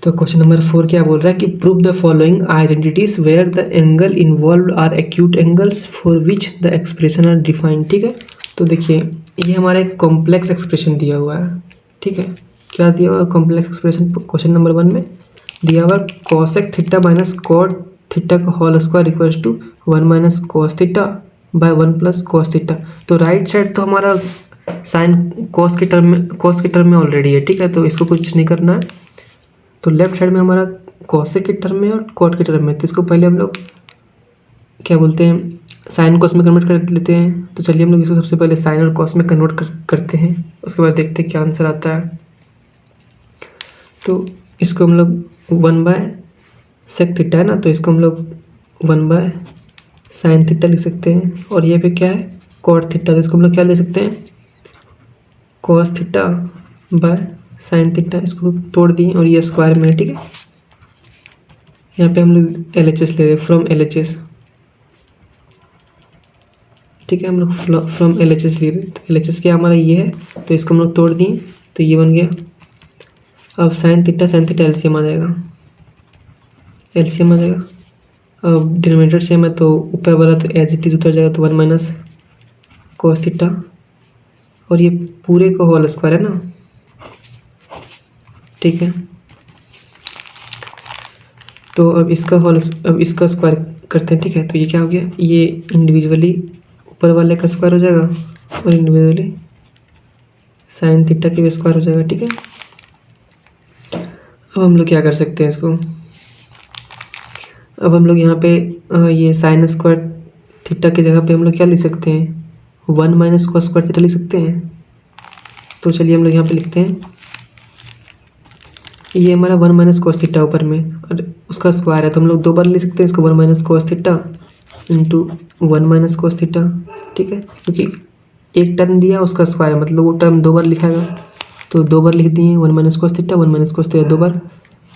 तो क्वेश्चन नंबर 4 क्या बोल रहा है कि prove the following identities where the angle involve are acute angles for which the expression are defined, ठीक है। तो देखिए ये हमारा एक कॉम्प्लेक्स एक्सप्रेशन दिया हुआ है, ठीक है। क्या दिया हुआ है कॉम्प्लेक्स एक्सप्रेशन, क्वेश्चन नंबर 1 में दिया हुआ cosec theta minus cot theta का whole square equals to 1 minus cos theta by 1 plus cos theta. तो राइट साइड तो हमारा साइन कॉस के टर्म में ऑलरेडी है, ठीक है, तो इसको कुछ नहीं करना है। तो लेफ्ट साइड में हमारा कॉसेक के टर्म में और कॉट के टर्म में, तो इसको पहले हम लोग क्या बोलते हैं, साइन कॉस में कन्वर्ट कर लेते हैं। तो चलिए हम लोग इसको सबसे पहले साइन और कॉस में कन्वर्ट करते हैं, उसके बाद देखते हैं क्या आंसर आता है। तो इसको हम लोग 1 बाय सेक थीटा है ना, तो इसको हम लोग 1 बाय साइन थीटा लिख सकते हैं, और ये पे क्या है कॉट थीटा, तो इसको हम लोग क्या ले सकते हैं, cos theta by sine theta. इसको तोड़ दिए और ये स्क्वायर में है, ठीक है। यहाँ पे हम लोग LHS ले रहे हैं, फ्रॉम LHS, ठीक है, हम लोग फ्रॉम LHS ले रहे हैं। तो LHS क्या हमारा ये है, तो इसको हम लोग तोड़ दिए तो ये बन गया। अब साइन थीटा एलसीएम आ जाएगा, अब डिनोमिनेटर सेम है तो ऊपर वाला तो एज इट इज उतर जाएगा, तो 1 माइनस कॉस थीटा, और ये पूरे का होल स्क्वायर है ना, ठीक है। तो अब इसका स्क्वायर करते हैं, ठीक है। तो ये क्या हो गया, ये इंडिविजुअली ऊपर वाले का स्क्वायर हो जाएगा और इंडिविजुअली साइन थीटा की भी स्क्वायर हो जाएगा, ठीक है। अब हम लोग क्या कर सकते हैं इसको, अब हम लोग यहाँ पे ये साइन स्क्वायर थीटा की जगह पे हम लोग क्या लिख सकते हैं, 1 माइनस कॉस स्क्वायर थीटा लिख सकते हैं। तो चलिए हम लोग यहाँ पे लिखते हैं, ये हमारा 1 माइनस कॉस थीटा ऊपर में और उसका स्क्वायर है, तो हम लोग 2 बार लिख सकते हैं इसको, 1 minus cos theta into 1 minus cos theta, ठीक है। क्योंकि एक टर्म दिया उसका स्क्वायर है, मतलब वो टर्म 2 बार लिखाएगा, तो 2 बार लिख दिए 1 minus cos theta 1 minus cos theta 2 बार,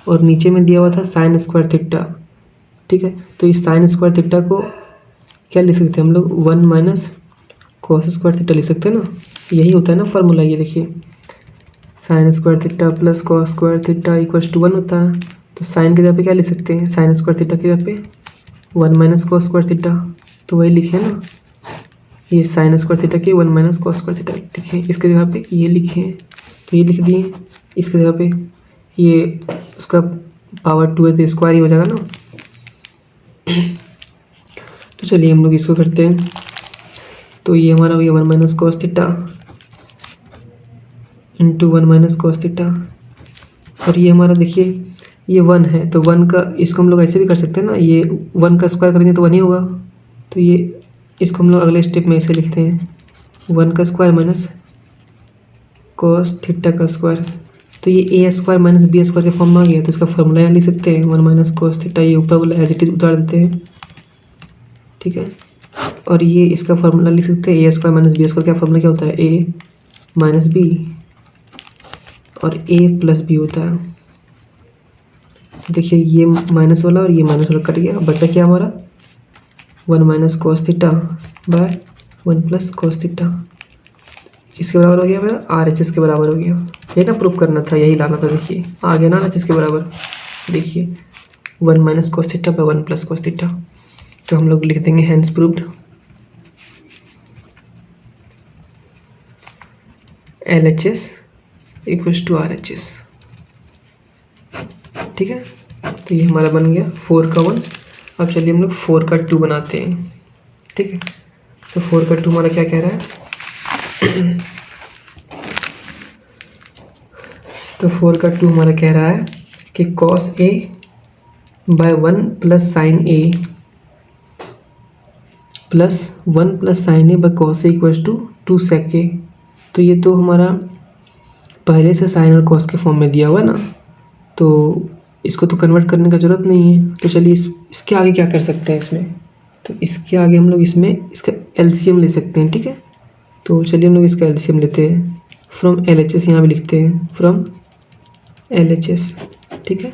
और नीचे में दिया हुआ था साइन स्क्वायर थीटा, ठीक है। तो इस साइन स्क्वायर थीटा को क्या लिख सकते हैं हम लोग, 1 माइनस कॉस स्क्वायर थीटा लिख सकते हैं ना, यही होता है ना फार्मूला। ये देखिए sine square theta plus cos square theta equals to 1 होता है, तो साइन की जगह पे क्या लिख सकते हैं, साइन स्क्वायर थीटा की जगह पे 1 माइनस कॉस स्क्वायर थीटा, तो वही लिखे ना, ये साइन स्क्वायर थीटा की 1 माइनस कॉस स्क्वायर थीटा लिखे, इसके जगह पे ये लिखे, तो ये लिख दिए, इसके जगह पे ये उसका पावर 2 है तो स्क्वायर ही हो जाएगा ना। तो चलिए हम लोग इसको करते हैं, तो ये हमारा हो गया 1 minus cos theta into 1 minus cos theta, और ये हमारा देखिए ये 1 है, तो 1 का इसको हम लोग ऐसे भी कर सकते हैं ना, ये 1 का स्क्वायर करेंगे तो 1 ही होगा, तो ये इसको हम लोग अगले स्टेप में ऐसे लिखते हैं 1 का स्क्वायर माइनस कॉस थीटा का स्क्वायर, तो ये a square minus B square के फॉर्म में आ गया, तो इसका फॉर्मूला यहाँ लिख सकते हैं 1 माइनस कॉस थीटा, ये ऊपर वाला एज इट इज उतार देते हैं, ठीक है। और ये इसका फॉर्मूला लिख सकते हैं a square minus B square का फॉर्मूला क्या होता है, a माइनस बी और a प्लस बी होता है। देखिए ये माइनस वाला और ये माइनस वाला कट गया, बचा क्या हमारा 1 minus cos theta by 1 plus cos theta, किसके बराबर हो गया मेरा, RHS के बराबर हो गया। ये ना प्रूफ करना था, यही लाना था, देखिए आ गया ना RHS के बराबर, देखिए 1 minus cos theta by 1 plus cos theta, तो हम लोग लिख देंगे hence proved LHS equals to RHS, ठीक है। तो ये हमारा बन गया 4 का 1। अब चलिए हम लोग 4 का 2 बनाते हैं, ठीक है। तो 4 का 2 हमारा क्या कह रहा है, तो 4 का 2 हमारा कह रहा है कि cos A by 1 plus sine A plus 1 plus sine A by cos A equals to 2 sec A. तो ये तो हमारा पहले से साइन और कॉस के फॉर्म में दिया हुआ है ना, तो इसको तो कन्वर्ट करने का ज़रूरत नहीं है। तो चलिए इसके आगे क्या कर सकते हैं इसमें, तो इसके आगे हम लोग इसमें इसका एलसीएम ले सकते हैं, ठीक है। तो चलिए हम लोग इसका एलसीएम लेते हैं फ्रॉम LHS, यहाँ भी लिखते हैं फ्रॉम LHS, ठीक है।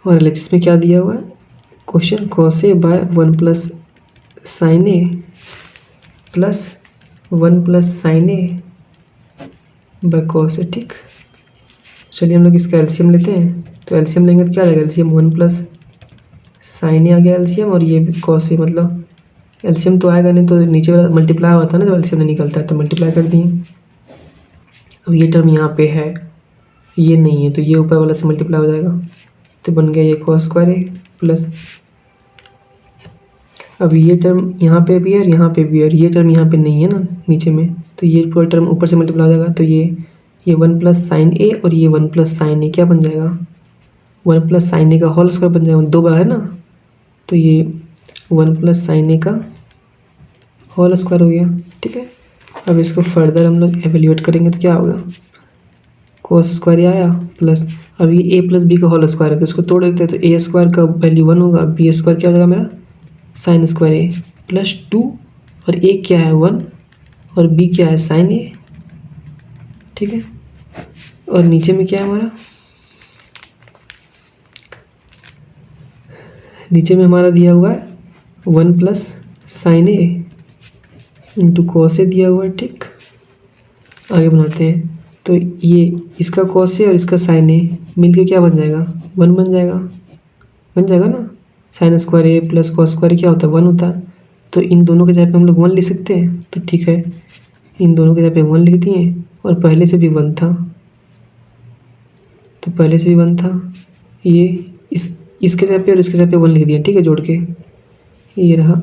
और LHS में क्या दिया हुआ है question, cos A by 1 plus sine A plus 1 plus sine A by cos A, ठीक। चलिए हम लोग इसका एलसीएम लेते हैं। तो एलसीएम लेंगे तो क्या आ जाएगा, एलसीएम 1 प्लस साइन ए आ गया एलसीएम, और ये भी कॉस ए, मतलब एलसीएम तो आएगा नहीं, तो नीचे वाला मल्टीप्लाई होता है ना जब एलसीएम नहीं निकलता है, तो मल्टीप्लाई कर दिए। अब ये टर्म यहाँ पे है, ये नहीं है, तो ये ऊपर वाला से मल्टीप्लाई हो जाएगा, तो बन गया ये कॉस स्क्वायर ए प्लस, अब ये टर्म यहाँ पे भी है और यहाँ पे भी है, और ये टर्म यहाँ पे नहीं है ना नीचे में, तो ये पूरा टर्म ऊपर से मल्टीप्लाई हो जाएगा। तो ये 1 प्लस साइन ए और ये 1 प्लस साइन ए क्या बन जाएगा, 1 प्लस साइन ए का होल स्क्वायर बन जाएगा, 2 बार है ना, तो ये 1 प्लस साइन ए का होल स्क्वायर हो गया, ठीक है। अब इसको फर्दर हम लोग एवेल्यूएट करेंगे तो क्या होगा, कोस स्क्वायर आया प्लस, अब ये ए प्लस बी का होल स्क्वायर है तो इसको तोड़ देते हैं, तो ए स्क्वायर का वैल्यू 1 होगा, बी स्क्वायर क्या हो जाएगा मेरा साइन स्क्वायर ए प्लस 2, और ए क्या है 1 और बी क्या है साइन ए, ठीक है। और नीचे में क्या है हमारा, नीचे में हमारा दिया हुआ है 1 plus sine A into cos ए दिया हुआ है, ठीक। आगे बनाते हैं, तो ये इसका कॉस ए और इसका साइन ए मिलके क्या बन जाएगा, 1 बन जाएगा ना, साइन स्क्वायर ए प्लस कॉस स्क्वायर क्या होता है 1 होता है, तो इन दोनों के जगह पे हम लोग 1 लिख सकते हैं, तो ठीक है इन दोनों के जगह पे 1 लिख दिए, और पहले से भी 1 था, तो पहले से भी 1 था, ये इसके जगह पे और इसके जगह पे 1 लिख दिया, ठीक है, जोड़ के ये रहा,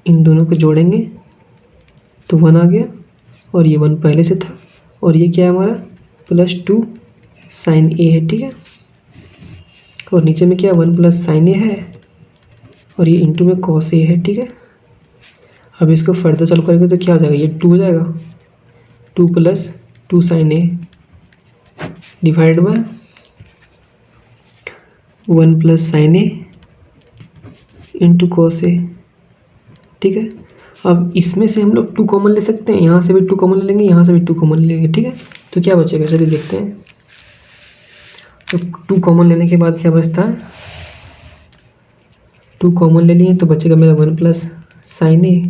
इन दोनों को जोड़ेंगे तो 1 आ गया, और ये 1 पहले से था, और ये क्या है हमारा प्लस 2 साइन ए है, ठीक है। और नीचे में क्या 1 प्लस साइन ए है, और ये इंटू में कॉस ए है, ठीक है। अब इसको फर्दर सॉल्व करेंगे तो क्या हो जाएगा, ये 2 हो जाएगा, 2 plus 2 sine A divide by 1 plus sine A into cos A, ठीक है। अब इसमें से हम लोग 2 कॉमन ले सकते हैं, यहाँ से भी 2 कॉमन ले लेंगे, यहाँ से भी 2 कॉमन ले लेंगे, ठीक है। तो क्या बचेगा चलिए देखते हैं, तो 2 कॉमन लेने के बाद क्या बचता है, 2 कॉमन ले लिए तो बचेगा मेरा 1 प्लस साइन ए,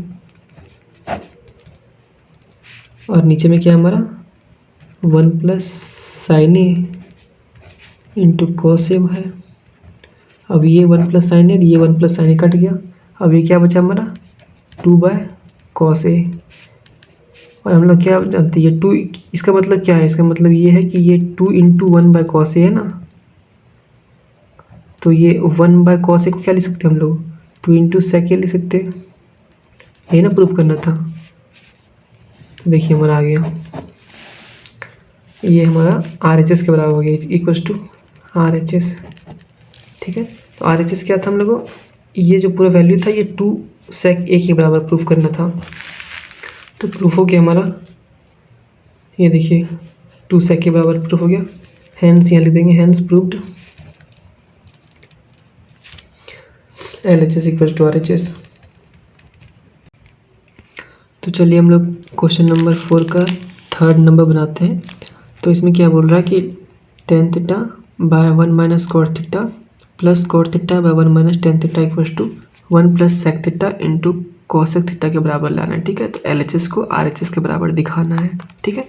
और नीचे में क्या है हमारा 1 plus sine A into cos ए है। अब ये 1 प्लस साइन ए, ये 1 प्लस साइन ए कट गया, अब ये क्या बचा हमारा 2 बाय कॉस ए, और हम लोग क्या जानते हैं ये 2, इसका मतलब क्या है, इसका मतलब ये है कि ये 2 इंटू 1 बाय कॉस ए है ना, तो ये 1 बाय कॉस ए को क्या लिख सकते हैं हम लोग 2 इंटू सेक ए लिख सकते हैं, यही ना प्रूफ करना था। देखिए हमारा आ गया, ये हमारा RHS के बराबर हो गया, इक्वल्स टू RHS, ठीक है। तो RHS क्या था हम लोगों को, ये जो पूरा वैल्यू था ये 2 सेक ए के बराबर प्रूफ करना था, तो प्रूफ हो गया हमारा, ये देखिए 2 सेक के बराबर प्रूफ हो गया, हैंस यहाँ लिख देंगे, hence proved LHS equals to RHS। तो चलिए हम लोग क्वेश्चन नंबर 4 का 3rd नंबर बनाते हैं। तो इसमें क्या बोल रहा है कि tan theta by 1 minus cot theta plus cot theta by 1 minus tan theta equals to 1 plus sec theta into cosec theta के बराबर लाना है, ठीक है। तो LHS को RHS के बराबर दिखाना है, ठीक है।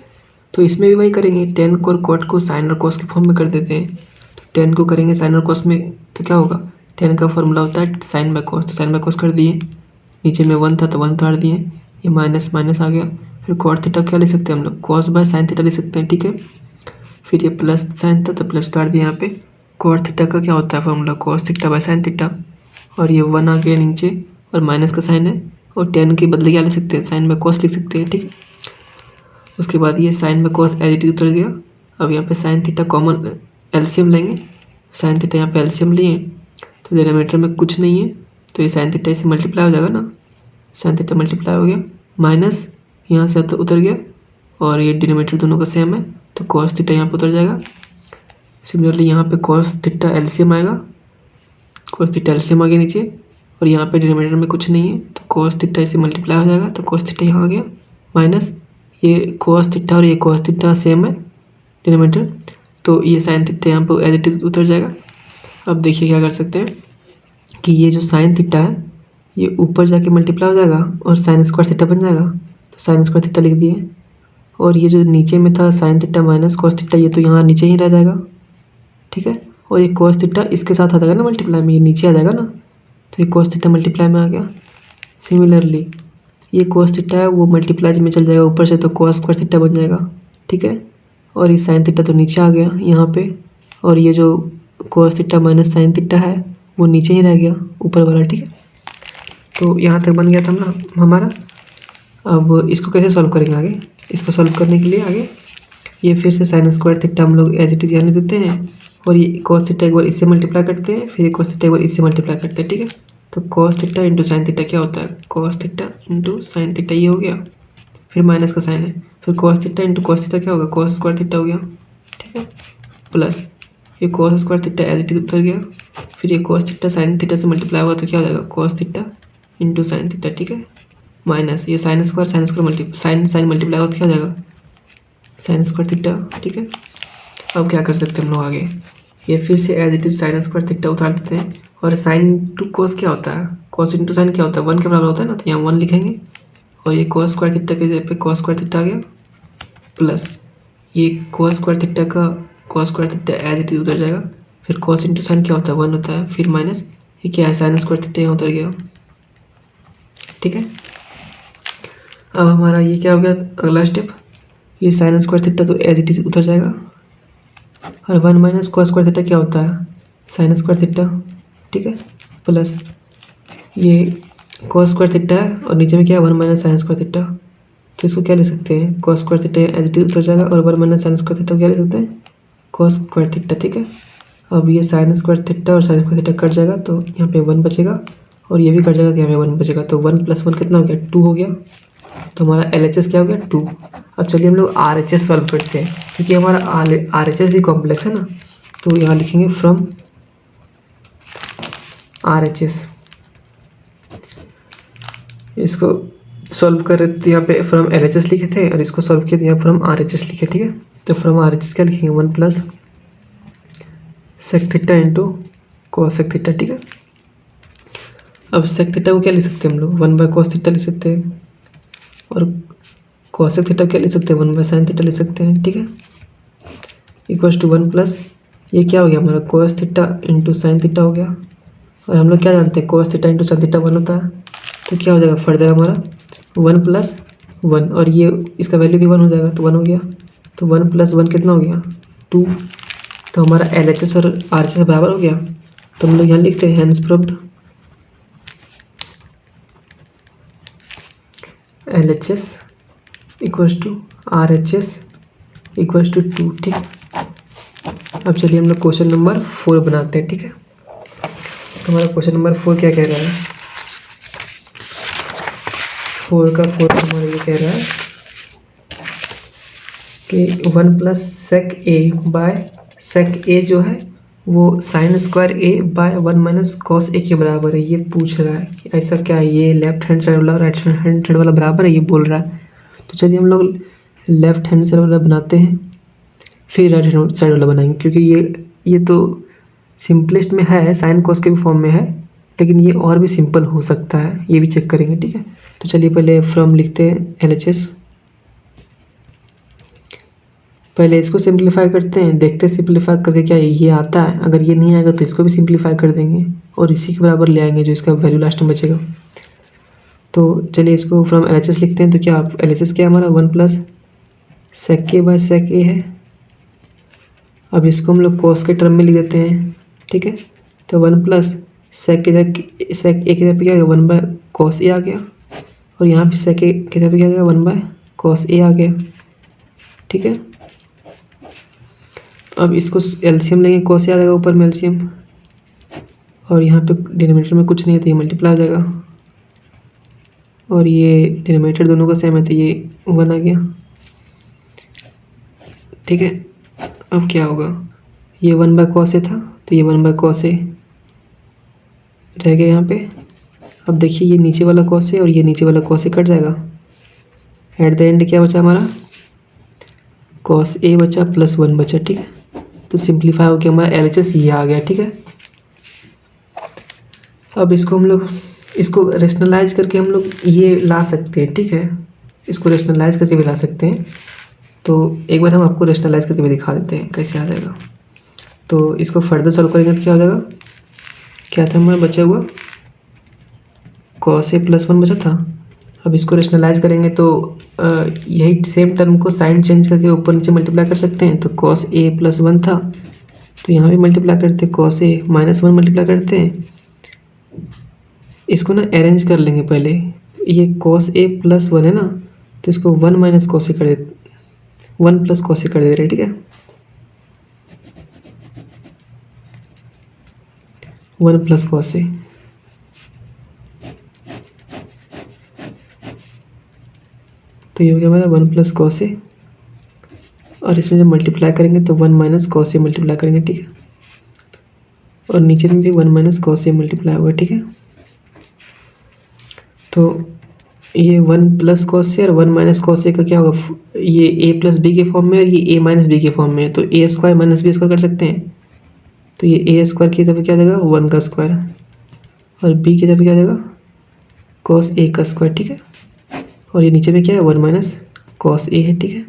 तो इसमें भी वही करेंगे, tan को और कॉट को साइन और कॉस के फॉर्म में कर देते हैं। तो tan को करेंगे साइन और कॉस में, तो क्या होगा tan का फॉर्मूला होता है साइन बाय कॉस, तो साइन बाय कॉस कर दिए, नीचे में 1 था तो 1 उतार दिए, ये माइनस माइनस आ गया, फिर कॉट थीटा क्या लिख सकते हैं हम लोग कॉस बाय साइन थीटा लिख सकते हैं, ठीक है। फिर ये प्लस साइन था तो प्लस उतार दिया, यहाँ पे कॉट थीटा का क्या होता है formula cos theta by sine theta, और ये 1 आ गया नीचे, और माइनस का साइन है, और tan के बदले क्या लिख सकते हैं साइन बाय कॉस लिख सकते हैं, ठीक है। उसके बाद ये sine by cos as it is उतर गया, अब यहाँ पे साइन थीटा कॉमन एलसीएम लेंगे, साइन थीटा यहाँ पे एलसीएम लिए तो डिनोमिनेटर में कुछ नहीं है तो ये साइन थीटा से मल्टीप्लाई हो जाएगा ना, साइन थीटा मल्टीप्लाई हो गया, माइनस यहाँ से तो उतर गया और ये डिनोमिनेटर दोनों का सेम है तो कॉस थीटा यहाँ पे उतर जाएगा। सिमिलरली यहाँ पे कॉस थीटा एलसीएम आएगा, कॉस थीटा एलसीएम आ गया नीचे और यहाँ पे डिनोमिनेटर में कुछ नहीं है तो कॉस थीटा इसे मल्टीप्लाई हो जाएगा तो कॉस थीटा यहाँ आ गया, माइनस ये कॉस थीटा और ये कॉस थीटा सेम है डिनोमिनेटर तो ये साइन थीटा यहाँ पे एज इट इज उतर जाएगा। अब देखिए क्या कर सकते हैं कि ये जो साइन थीटा है ये ऊपर जाके मल्टीप्लाई हो जाएगा और साइन स्क्वायर थीटा बन जाएगा तो साइन स्क्वायर थीटा लिख दिए और ये जो नीचे में था sine theta minus cos theta ये तो यहाँ नीचे ही रह जाएगा, ठीक है। और ये कॉस थीटा इसके साथ आ जाएगा ना मल्टीप्लाई में, ये नीचे आ जाएगा ना तो ये कॉस थीटा मल्टीप्लाई में आ गया। सिमिलरली ये कॉस थीटा है वो मल्टीप्लाई में चल जाएगा ऊपर से तो कॉस स्क्वायर थीटा बन जाएगा, ठीक है। और ये साइन थीटा तो नीचे आ गया यहाँ पे और ये जो cos theta minus sine theta है वो नीचे ही रह गया ऊपर वाला, ठीक है। तो यहाँ तक बन गया था ना हमारा। अब इसको कैसे सॉल्व करेंगे आगे, इसको सॉल्व करने के लिए आगे ये फिर से साइन स्क्वायर थीटा हम लोग एज इट इज यहाँ देते हैं और ये कॉस थीटा एक बार इससे मल्टीप्लाई करते हैं फिर ये कॉस थीटा एक बार इससे मल्टीप्लाई करते हैं, ठीक है। तो cos theta into sine theta क्या होता है, cos theta into sine theta ये हो गया, फिर माइनस का साइन है, फिर cos theta into cos theta क्या होगा, कॉस स्क्वायर थीटा हो गया, ठीक है, प्लस ये cos square theta as it is उतर गया, फिर ये कॉस थीटा साइन थीटा से मल्टीप्लाई हुआ तो क्या हो जाएगा cos theta into sine theta, ठीक है, माइनस ये साइन स्क्वायर साइन मल्टीप्लाई हुआ तो क्या हो जाएगा साइन स्क्वायर थीटा, ठीक है। अब क्या कर सकते हैं हम लोग आगे, ये फिर से as it is sine square theta उतार देते हैं और साइन इंटू कॉस क्या होता है, कॉस इंटू साइन क्या होता है 1 के बराबर होता है ना तो यहाँ 1 लिखेंगे और ये कॉस स्क्वायर थीटा के जगह पे कॉस स्क्वायर थीटा आ गया, प्लस ये कॉस स्क्वायर थीटा का cos square theta as it is उतर जाएगा, फिर कॉस इंटू साइन क्या होता है 1 होता है, फिर माइनस ये क्या है साइन स्क्वायर थीटा यहाँ उतर गया, ठीक है। अब हमारा ये क्या हो गया अगला स्टेप, ये साइन स्क्वायर थीटा तो एज इट इज उतर जाएगा और 1 माइनस कॉस स्क्वायर थीटा क्या होता है साइन स्क्वायर थीटा, ठीक है, प्लस ये कॉस स्क्वायर थीटा है और नीचे में क्या है 1 माइनस साइन स्क्वायर थीटा तो इसको क्या ले सकते हैं cos square theta as it is उतर जाएगा और 1 माइनस साइन स्क्वायर थीटा क्या ले सकते हैं कॉस स्क्वायर थीटा, ठीक है। अब ये साइन स्क्वायर थीटा और साइन स्क्वायर थीटा कट जाएगा तो यहाँ पे 1 बचेगा और ये भी कट जाएगा तो यहाँ पे 1 बचेगा तो 1 + 1 कितना हो गया 2 हो गया, तो हमारा LHS क्या हो गया 2। अब चलिए हम लोग RHS सॉल्व करते हैं क्योंकि हमारा RHS भी कॉम्प्लेक्स है ना तो यहाँ लिखेंगे फ्रॉम RHS, इसको सॉल्व करे तो यहाँ पे फ्रॉम LHS लिखे थे और इसको सॉल्व किया तो यहाँ फ्रॉम RHS लिखे, ठीक है। तो फ्रॉम RHS क्या लिखेंगे 1 + sec theta into cos sec theta, ठीक है। अब sec थीटा को क्या लिख सकते हैं हम लोग 1/cos थीटा लिख सकते हैं और cos sec थीटा क्या लिख सकते हैं 1/sin थीटा लिख सकते हैं, ठीक है, इक्वल्स टू 1 प्लस ये क्या हो गया हमारा cos theta into sine theta हो गया और हम लोग क्या जानते हैं cos theta into sine theta 1 होता है तो क्या हो जाएगा फट जाएगा हमारा 1 + 1 और ये इसका वैल्यू भी 1 हो जाएगा तो 1 हो गया तो 1 + 1 कितना हो गया 2, तो हमारा LHS और RHS बराबर हो गया तो हम लोग यहाँ लिखते हैं hence proved LHS equals to RHS equals to 2, ठीक। अब चलिए हम लोग क्वेश्चन नंबर 4 बनाते हैं, ठीक है। तो हमारा क्वेश्चन नंबर 4 क्या कह रहा है 4 का 4 हमारा ये कह रहा है कि 1 + sec A जो है वो sin square A/1 - cos A के बराबर है, ये पूछ रहा है कि ऐसा क्या है, ये लेफ्ट हैंड साइड वाला राइट हैंड साइड वाला बराबर है ये बोल रहा है। तो चलिए हम लोग लेफ्ट हैंड साइड वाला बनाते हैं फिर राइट हैंड साइड वाला बनाएंगे क्योंकि ये तो सिंपलेस्ट में है साइन कॉस के भी फॉर्म में है लेकिन ये और भी सिंपल हो सकता है, ये भी चेक करेंगे, ठीक है। तो चलिए पहले फ्रॉम लिखते हैं LHS, पहले इसको सिंप्लीफाई करते हैं, देखते हैं सिंप्लीफाई करके क्या ये आता है, अगर ये नहीं आएगा तो इसको भी सिंप्लीफाई कर देंगे और इसी के बराबर ले आएंगे जो इसका वैल्यू लास्ट में बचेगा। तो चलिए इसको फ्रॉम LHS लिखते हैं तो क्या LHS क्या हमारा 1 + sec A/sec A है। अब इसको हम लोग cos के टर्म में लिख देते हैं, ठीक है। तो 1 + sec A के जगह पे क्या आ गया 1/cos A आ गया और यहाँ पे sec A के जगह पे क्या आ गया 1/cos A आ गया, ठीक है। अब इसको एलसीएम लेंगे, कॉस ए आ जाएगा ऊपर में एलसीएम, और यहाँ पे डिनोमिनेटर में कुछ नहीं है तो ये मल्टीप्लाई हो जाएगा, और ये डिनोमिनेटर दोनों का सेम है तो ये 1 आ गया। ठीक है, अब क्या होगा, ये 1/cos ए था तो ये 1/cos ए रह गया यहाँ पे। अब देखिए ये नीचे वाला cos ए और ये नीचे वाला cos ए कट जाएगा। एट द एंड क्या बचा हमारा, cos ए बचा प्लस 1 बचा। ठीक है, तो सिंप्लीफाई हो गया हमारा LHS ये आ गया। ठीक है, अब इसको हम लोग इसको रेशनलाइज करके हम लोग ये ला सकते हैं। ठीक है, इसको रेशनलाइज करके भी ला सकते हैं। तो एक बार हम आपको रेशनलाइज करके भी दिखा देते हैं कैसे आ जाएगा। तो इसको फर्दर सॉल्व करेंगे तो क्या हो जाएगा, क्या था हमारा बचा हुआ, cos ए प्लस 1 बचा था। अब इसको रेशनलाइज करेंगे तो यही सेम टर्म को साइन चेंज करके ऊपर नीचे मल्टीप्लाई कर सकते हैं। तो cos ए प्लस 1 था तो यहाँ भी मल्टीप्लाई करते हैं, cos ए माइनस 1 मल्टीप्लाई करते हैं। इसको ना अरेंज कर लेंगे पहले, ये cos ए प्लस 1 है ना, तो इसको 1 माइनस cos ए कर दे, 1 प्लस cos ए कर दे रहे। ठीक है, 1 प्लस cos ए, तो ये हो गया हमारा 1 प्लस cos ए, और इसमें जब मल्टीप्लाई करेंगे तो 1 माइनस cos ए मल्टीप्लाई करेंगे। ठीक है, और नीचे में भी 1 माइनस cos ए मल्टीप्लाई होगा। ठीक है, तो ये 1 प्लस cos ए और 1 माइनस cos ए का क्या होगा, ये a प्लस बी के फॉर्म में और ये a माइनस बी के फॉर्म में है, तो a square minus B square कर सकते हैं। तो ये a स्क्वायर की जगह क्या आ जाएगा, 1 का स्क्वायर, और b की जगह क्या आ जाएगा, cos a का स्क्वायर। ठीक है, और ये नीचे में क्या है, 1 माइनस cos a है। ठीक है,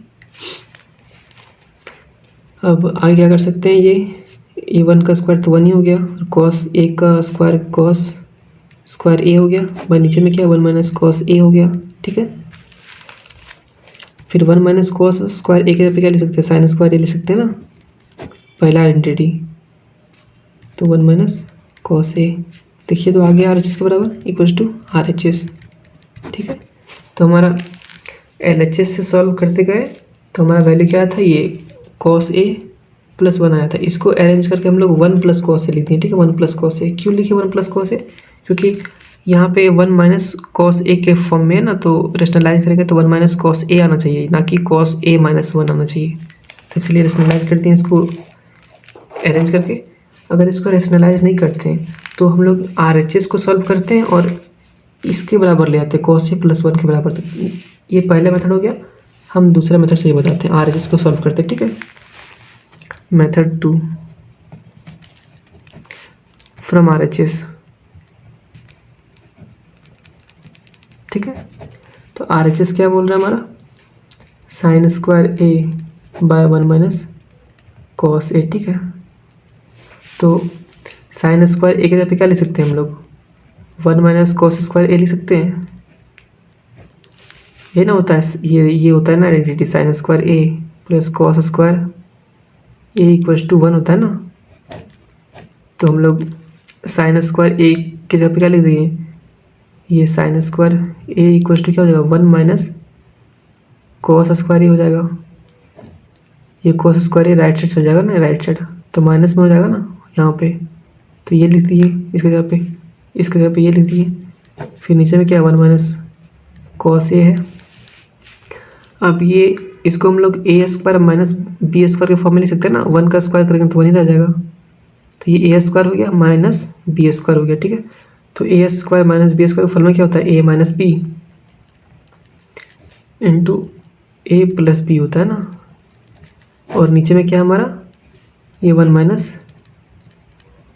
अब आगे क्या कर सकते हैं, ये 1 का स्क्वायर तो 1 ही हो गया, और cos a का स्क्वायर cos स्क्वायर a हो गया, भाई नीचे में क्या है, 1 माइनस cos a हो गया। ठीक है, फिर 1 माइनस cos स्क्वायर a के जगह पे क्या ले सकते हैं, साइन स्क्वायर a ले सकते हैं ना, पहला आइडेंटिटी। तो 1 माइनस cos a, देखिए तो आगे RHS के बराबर इक्वल टू RHS। ठीक है, तो हमारा LHS से सॉल्व करते गए तो हमारा वैल्यू क्या था, ये cos a प्लस 1 आया था। इसको अरेंज करके हम लोग 1 प्लस cos a लिखते हैं। ठीक है, 1 प्लस cos a क्यों लिखे 1 प्लस cos a, क्योंकि यहाँ पे 1 माइनस cos a के फॉर्म में है ना, तो रेशनलाइज करेंगे तो 1 माइनस cos a आना चाहिए, ना कि cos a माइनस 1 आना चाहिए। तो इसलिए रेशनलाइज करते हैं इसको अरेंज करके। अगर इसको रेशनलाइज नहीं करते हैं तो हम लोग RHS को सॉल्व करते हैं और इसके बराबर ले आते हैं, cos a प्लस 1 के बराबर। तो ये पहला मेथड हो गया, हम दूसरे मेथड से ये बताते हैं, RHS को सॉल्व करते हैं। ठीक है, मेथड 2 फ्रॉम RHS। ठीक है, तो RHS क्या बोल रहा है हमारा, sine square a by 1 minus cos a। ठीक है, तो साइन स्क्वायर a के जगह पे क्या ले सकते हैं हम लोग, 1 माइनस cos स्क्वायर a लिख सकते हैं। ये ना होता है, ये होता है ना identity, sine square a plus cos square a equals to 1 होता है ना। तो हम लोग साइन स्क्वायर a के जगह पे क्या लिख देंगे, ये sine square a equals to क्या हो जाएगा, 1 माइनस cos स्क्वायर a हो जाएगा। ये cos square a right side से हो जाएगा ना, राइट साइड तो माइनस में हो जाएगा ना यहाँ पे, तो ये लिख दिए इसके जगह पे, इसके जगह पे ये लिख दिए। फिर नीचे में क्या 1 माइनस cos a है। अब ये इसको हम लोग a square minus B square के फॉर्म में लिख सकते हैं ना, 1 का स्क्वायर करेंगे तो 1 ही रह जाएगा। तो ये a स्क्वायर हो गया माइनस बी स्क्वायर हो गया। ठीक है, तो a square minus B square का फॉर्मूला क्या होता है, a minus b into a plus B होता है ना, और नीचे में क्या हमारा, ये 1 माइनस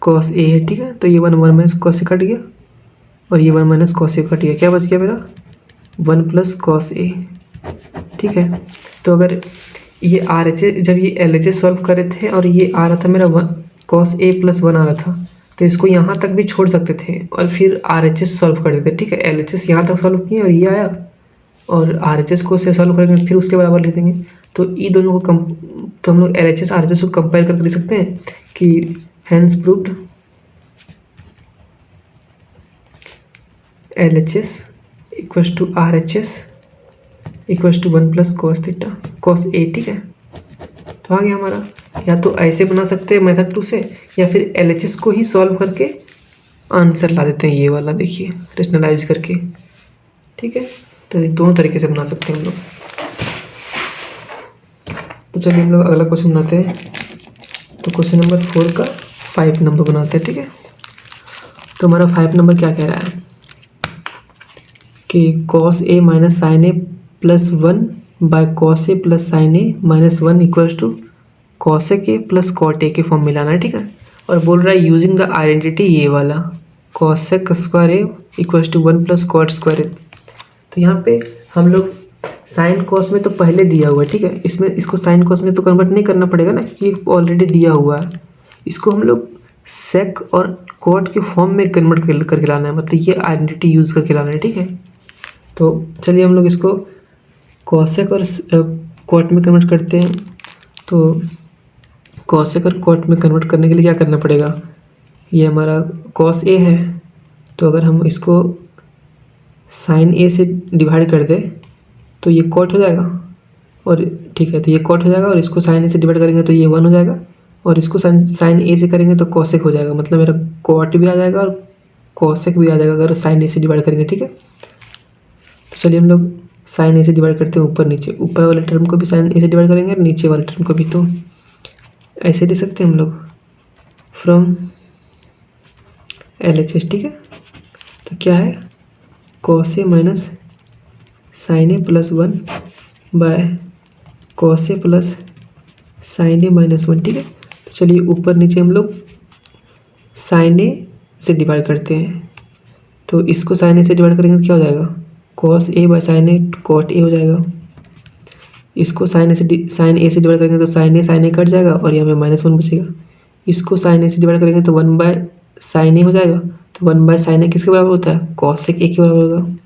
cos a है। ठीक है, तो ये 1 माइनस cos a कट गया, और ये 1 माइनस cos a कट गया, क्या बच गया मेरा, 1 प्लस cos a। ठीक है, तो अगर ये RHS, जब ये LHS सॉल्व कर रहे थे और ये आ रहा था मेरा cos a प्लस 1 आ रहा था, तो इसको यहाँ तक भी छोड़ सकते थे और फिर RHS सॉल्व कर देते। ठीक है, LHS यहाँ तक सॉल्व किए और ये आया, और RHS को से सॉल्व करेंगे फिर उसके बराबर लिख देंगे। तो ये दोनों को तो हम लोग LHS RHS को कंपेयर करके लिख सकते हैं कि hence proved LHS equals to RHS equals to 1 plus cos theta cos a। ठीक है, तो तो आ गया हमारा। या तो ऐसे बना सकते हैं मेथड 2 से, या फिर LHS को ही सॉल्व करके आंसर ला देते हैं, ये वाला देखिए रेशनलाइज करके। ठीक है, तो ये दोनों तरीके से बना सकते हैं हम लोग। तो चलिए हम लोग अगला क्वेश्चन बनाते हैं। तो क्वेश्चन नंबर 4 का 5 नंबर बनाते हैं। ठीक है, तो हमारा 5 नंबर क्या कह रहा है कि cos a minus sine A plus 1 by cos a plus sine a minus 1 equals to cosec a plus cot a के फॉर्म में लाना है। ठीक है, और बोल रहा है यूजिंग द आइडेंटिटी ये वाला cosec square A equals to 1 plus cot square A. तो यहाँ पे हम लोग साइन कॉस में तो पहले दिया हुआ है। ठीक है, इसमें इसको साइन कॉस में तो कन्वर्ट नहीं करना पड़ेगा ना, क्योंकि ऑलरेडी दिया हुआ है। इसको हम लोग सेक और कॉट के फॉर्म में कन्वर्ट करके लाना है, मतलब ये आइडेंटिटी यूज़ करके लाना है। ठीक है, तो चलिए हम लोग इसको कॉसेक और कॉट में कन्वर्ट करते हैं। तो कॉसेक और कॉट में कन्वर्ट करने के लिए क्या करना पड़ेगा, ये हमारा कॉस ए है, तो अगर हम इसको साइन ए से डिवाइड कर दें तो ये कॉट हो जाएगा। और ठीक है, तो ये कॉट हो जाएगा, और इसको साइन ए से डिवाइड करेंगे तो ये 1 हो जाएगा, और इसको साइन ए से करेंगे तो कॉसेक हो जाएगा। मतलब मेरा कॉट भी आ जाएगा और कॉसेक भी आ जाएगा अगर साइन ए से डिवाइड करेंगे। ठीक है, तो चलिए हम लोग साइन ए से डिवाइड करते हैं ऊपर नीचे, ऊपर वाले टर्म को भी साइन ए से डिवाइड करेंगे और नीचे वाले टर्म को भी। तो ऐसे दे सकते हैं हम लोग फ्रॉम LHS। ठीक है, तो क्या है cos a minus sine A plus 1 by cos a plus sine a minus 1। ठीक है, तो चलिए ऊपर नीचे हम लोग साइन ए से डिवाइड करते हैं। तो इसको साइन ए से डिवाइड करेंगे तो क्या हो जाएगा, cos A by sine a cot a हो जाएगा। इसको साइन ए से डिवाइड करेंगे तो साइन ए कट जाएगा और यहाँ पे -1 बचेगा। इसको साइन ए से डिवाइड करेंगे तो 1 बाय साइन ए हो जाएगा। तो 1 बाय साइन ए किसके बराबर होता है, कॉसेक ए के बराबर होगा।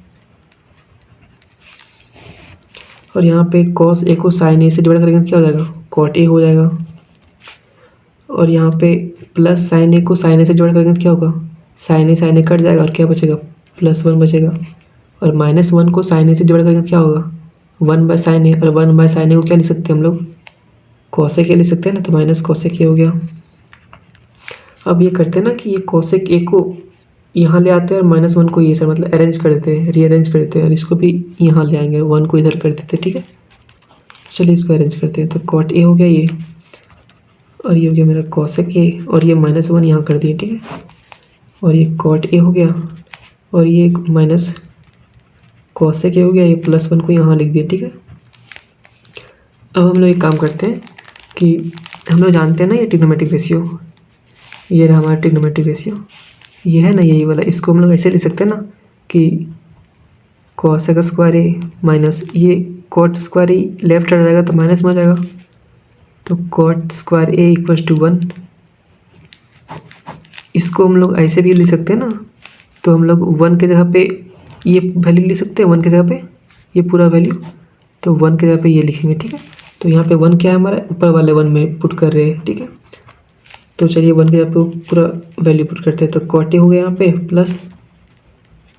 और यहाँ पे कॉस ए को साइन ए से डिवाइड करेंगे तो क्या हो जाएगा, कॉट ए हो जाएगा। और यहाँ पे प्लस साइन ए को साइन ए से डिवाइड करेंगे तो क्या होगा, साइन ए कट जाएगा और क्या बचेगा, +1 बचेगा। और -1 को साइन ए से डिवाइड करेंगे तो क्या होगा, 1 बाय साइन ए, और 1 बाय साइन ए को क्या लिख सकते हैं हम लोग, कॉसेक ए लिख सकते हैं ना, तो माइनस कॉसेक ए हो गया। अब ये करते हैं ना कि ये कॉसेक ए को यहाँ ले आते हैं और -1 को ये सर मतलब अरेंज कर देते हैं, रीअरेंज कर देते हैं, और इसको भी यहाँ ले आएंगे, 1 को इधर कर देते हैं। ठीक है, चलिए इसको अरेंज करते हैं। तो कॉट ए हो गया ये, और ये हो गया मेरा कॉसेक ए, और ये -1 यहाँ कर दिए। ठीक है, और ये कॉट ए हो गया, और ये माइनस कॉसेक ए हो गया, ये +1 को यहाँ लिख दिया। ठीक है, अब हम लोग एक काम करते हैं कि हम लोग जानते हैं ना ये ट्रिग्नोमेट्रिक रेशियो, ये रहा हमारा ट्रिग्नोमेट्रिक रेशियो, ये है ना यही वाला। इसको हम लोग ऐसे लिख सकते हैं ना कि कॉसेक स्क्वायर ए माइनस ये कॉट स्क्वायर ए लेफ्ट आ जाएगा तो माइनस में आ जाएगा, तो cot square A equals to 1। इसको हम लोग ऐसे भी लिख सकते हैं ना, तो हम लोग 1 के जगह पे ये वैल्यू लिख सकते हैं, 1 के जगह पे ये पूरा वैल्यू, तो 1 के जगह पे ये लिखेंगे। ठीक है, तो यहाँ पे 1 क्या है हमारा, ऊपर वाले 1 में पुट कर रहे हैं। ठीक है, तो चलिए 1 के जगह पे पूरा वैल्यू पुट करते हैं। तो कॉट ए हो गया यहाँ पे प्लस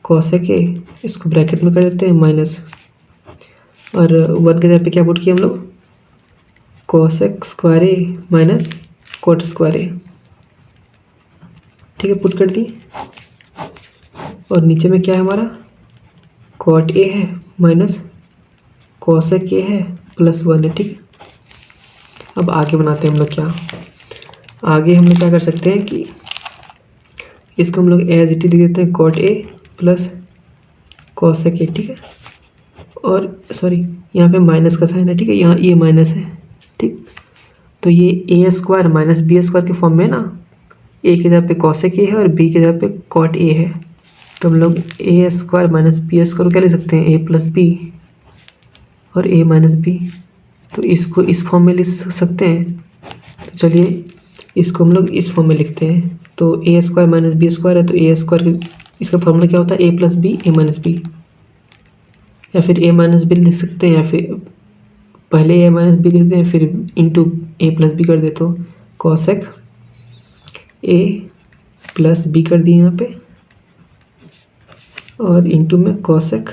कॉसेक ए, इसको ब्रैकेट में कर देते हैं माइनस, और 1 के जगह पे क्या पुट किया हम लोग, cosec square A minus cot square A. ठीक है, पुट कर दिए, और नीचे में क्या है हमारा, कॉट ए है माइनस कॉसेक ए है +1 है। ठीक है, अब आगे बनाते हैं हम लोग क्या, आगे हम लोग क्या कर सकते हैं कि इसको हम लोग एज इट इज लिख देते हैं, cot a plus cosec a. ठीक है, और सॉरी यहाँ पे माइनस का साइन है। ठीक है, यहाँ ये माइनस है। ठीक, तो ये ए स्क्वायर माइनस बी स्क्वायर के फॉर्म में ना, ए की जगह पे कॉसेक ए है और बी की जगह पे कॉट ए है, तो हम लोग ए स्क्वायर माइनस बी स्क्वायर क्या लिख सकते हैं, ए प्लस बी और ए माइनस बी। तो इसको इस फॉर्म में लिख सकते हैं। तो चलिए इसको हम लोग इस फॉर्म में लिखते हैं। तो ए स्क्वायर माइनस बी स्क्वायर है, तो ए स्क्वायर इसका फॉर्मूला क्या होता है, ए प्लस बी ए माइनस बी, या फिर ए माइनस बी लिख सकते हैं, या फिर पहले ए माइनस बी लिख दें फिर इंटू ए प्लस बी कर दे, तो कॉसेक ए प्लस बी कर दिए यहाँ पे, और इंटू में cosec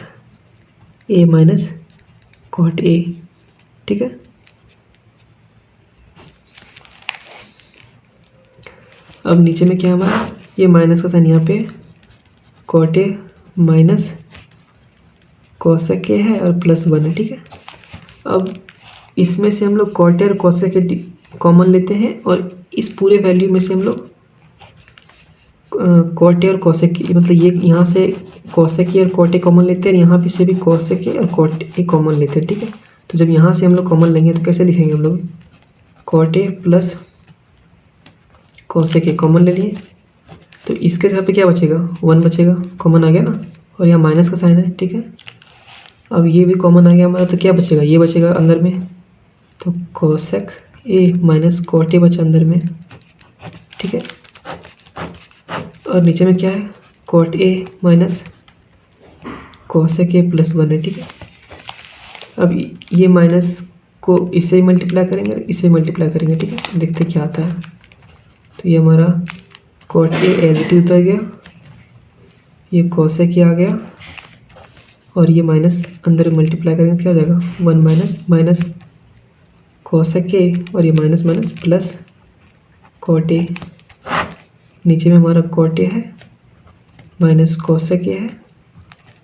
a minus cot a. ठीक है, अब नीचे में क्या है हमारा, ये माइनस का साइन यहाँ पे cot a minus cosec a है और प्लस 1 है, ठीक है। अब इसमें से हम लोग कॉट ए और कोसेक ए कॉमन लेते हैं और इस पूरे वैल्यू में से हम लोग कॉट ए और कोसेक ए, मतलब ये यहाँ से कोसेक ए और कॉट ए कॉमन लेते हैं, यहाँ पे से भी कोसेक ए और कॉट ए कॉमन लेते हैं, ठीक है। तो जब यहाँ से हम लोग कॉमन लेंगे तो कैसे लिखेंगे हम लोग, cot a plus cosec a common ले लिए, तो इसके जगह पे क्या बचेगा, 1 बचेगा, कॉमन आ गया ना, और यहाँ माइनस का साइन है, ठीक है। अब ये भी कॉमन आ गया हमारा, तो क्या बचेगा, ये बचेगा अंदर में, तो cosec a minus cot a बचा अंदर में, ठीक है। और नीचे में क्या है, cot a minus cosec a plus 1 है, ठीक है। अब ये माइनस को इसे मल्टीप्लाई करेंगे, इसे मल्टीप्लाई करेंगे, ठीक है, देखते क्या आता है। तो ये हमारा cot a as it is उतर गया, ये कोसेक ए आ गया, और ये माइनस अंदर मल्टीप्लाई करेंगे तो क्या हो जाएगा, 1 माइनस माइनस कोसेक ए, और ये minus minus plus cot a, नीचे में हमारा कॉट ए है माइनस कोसेक ए है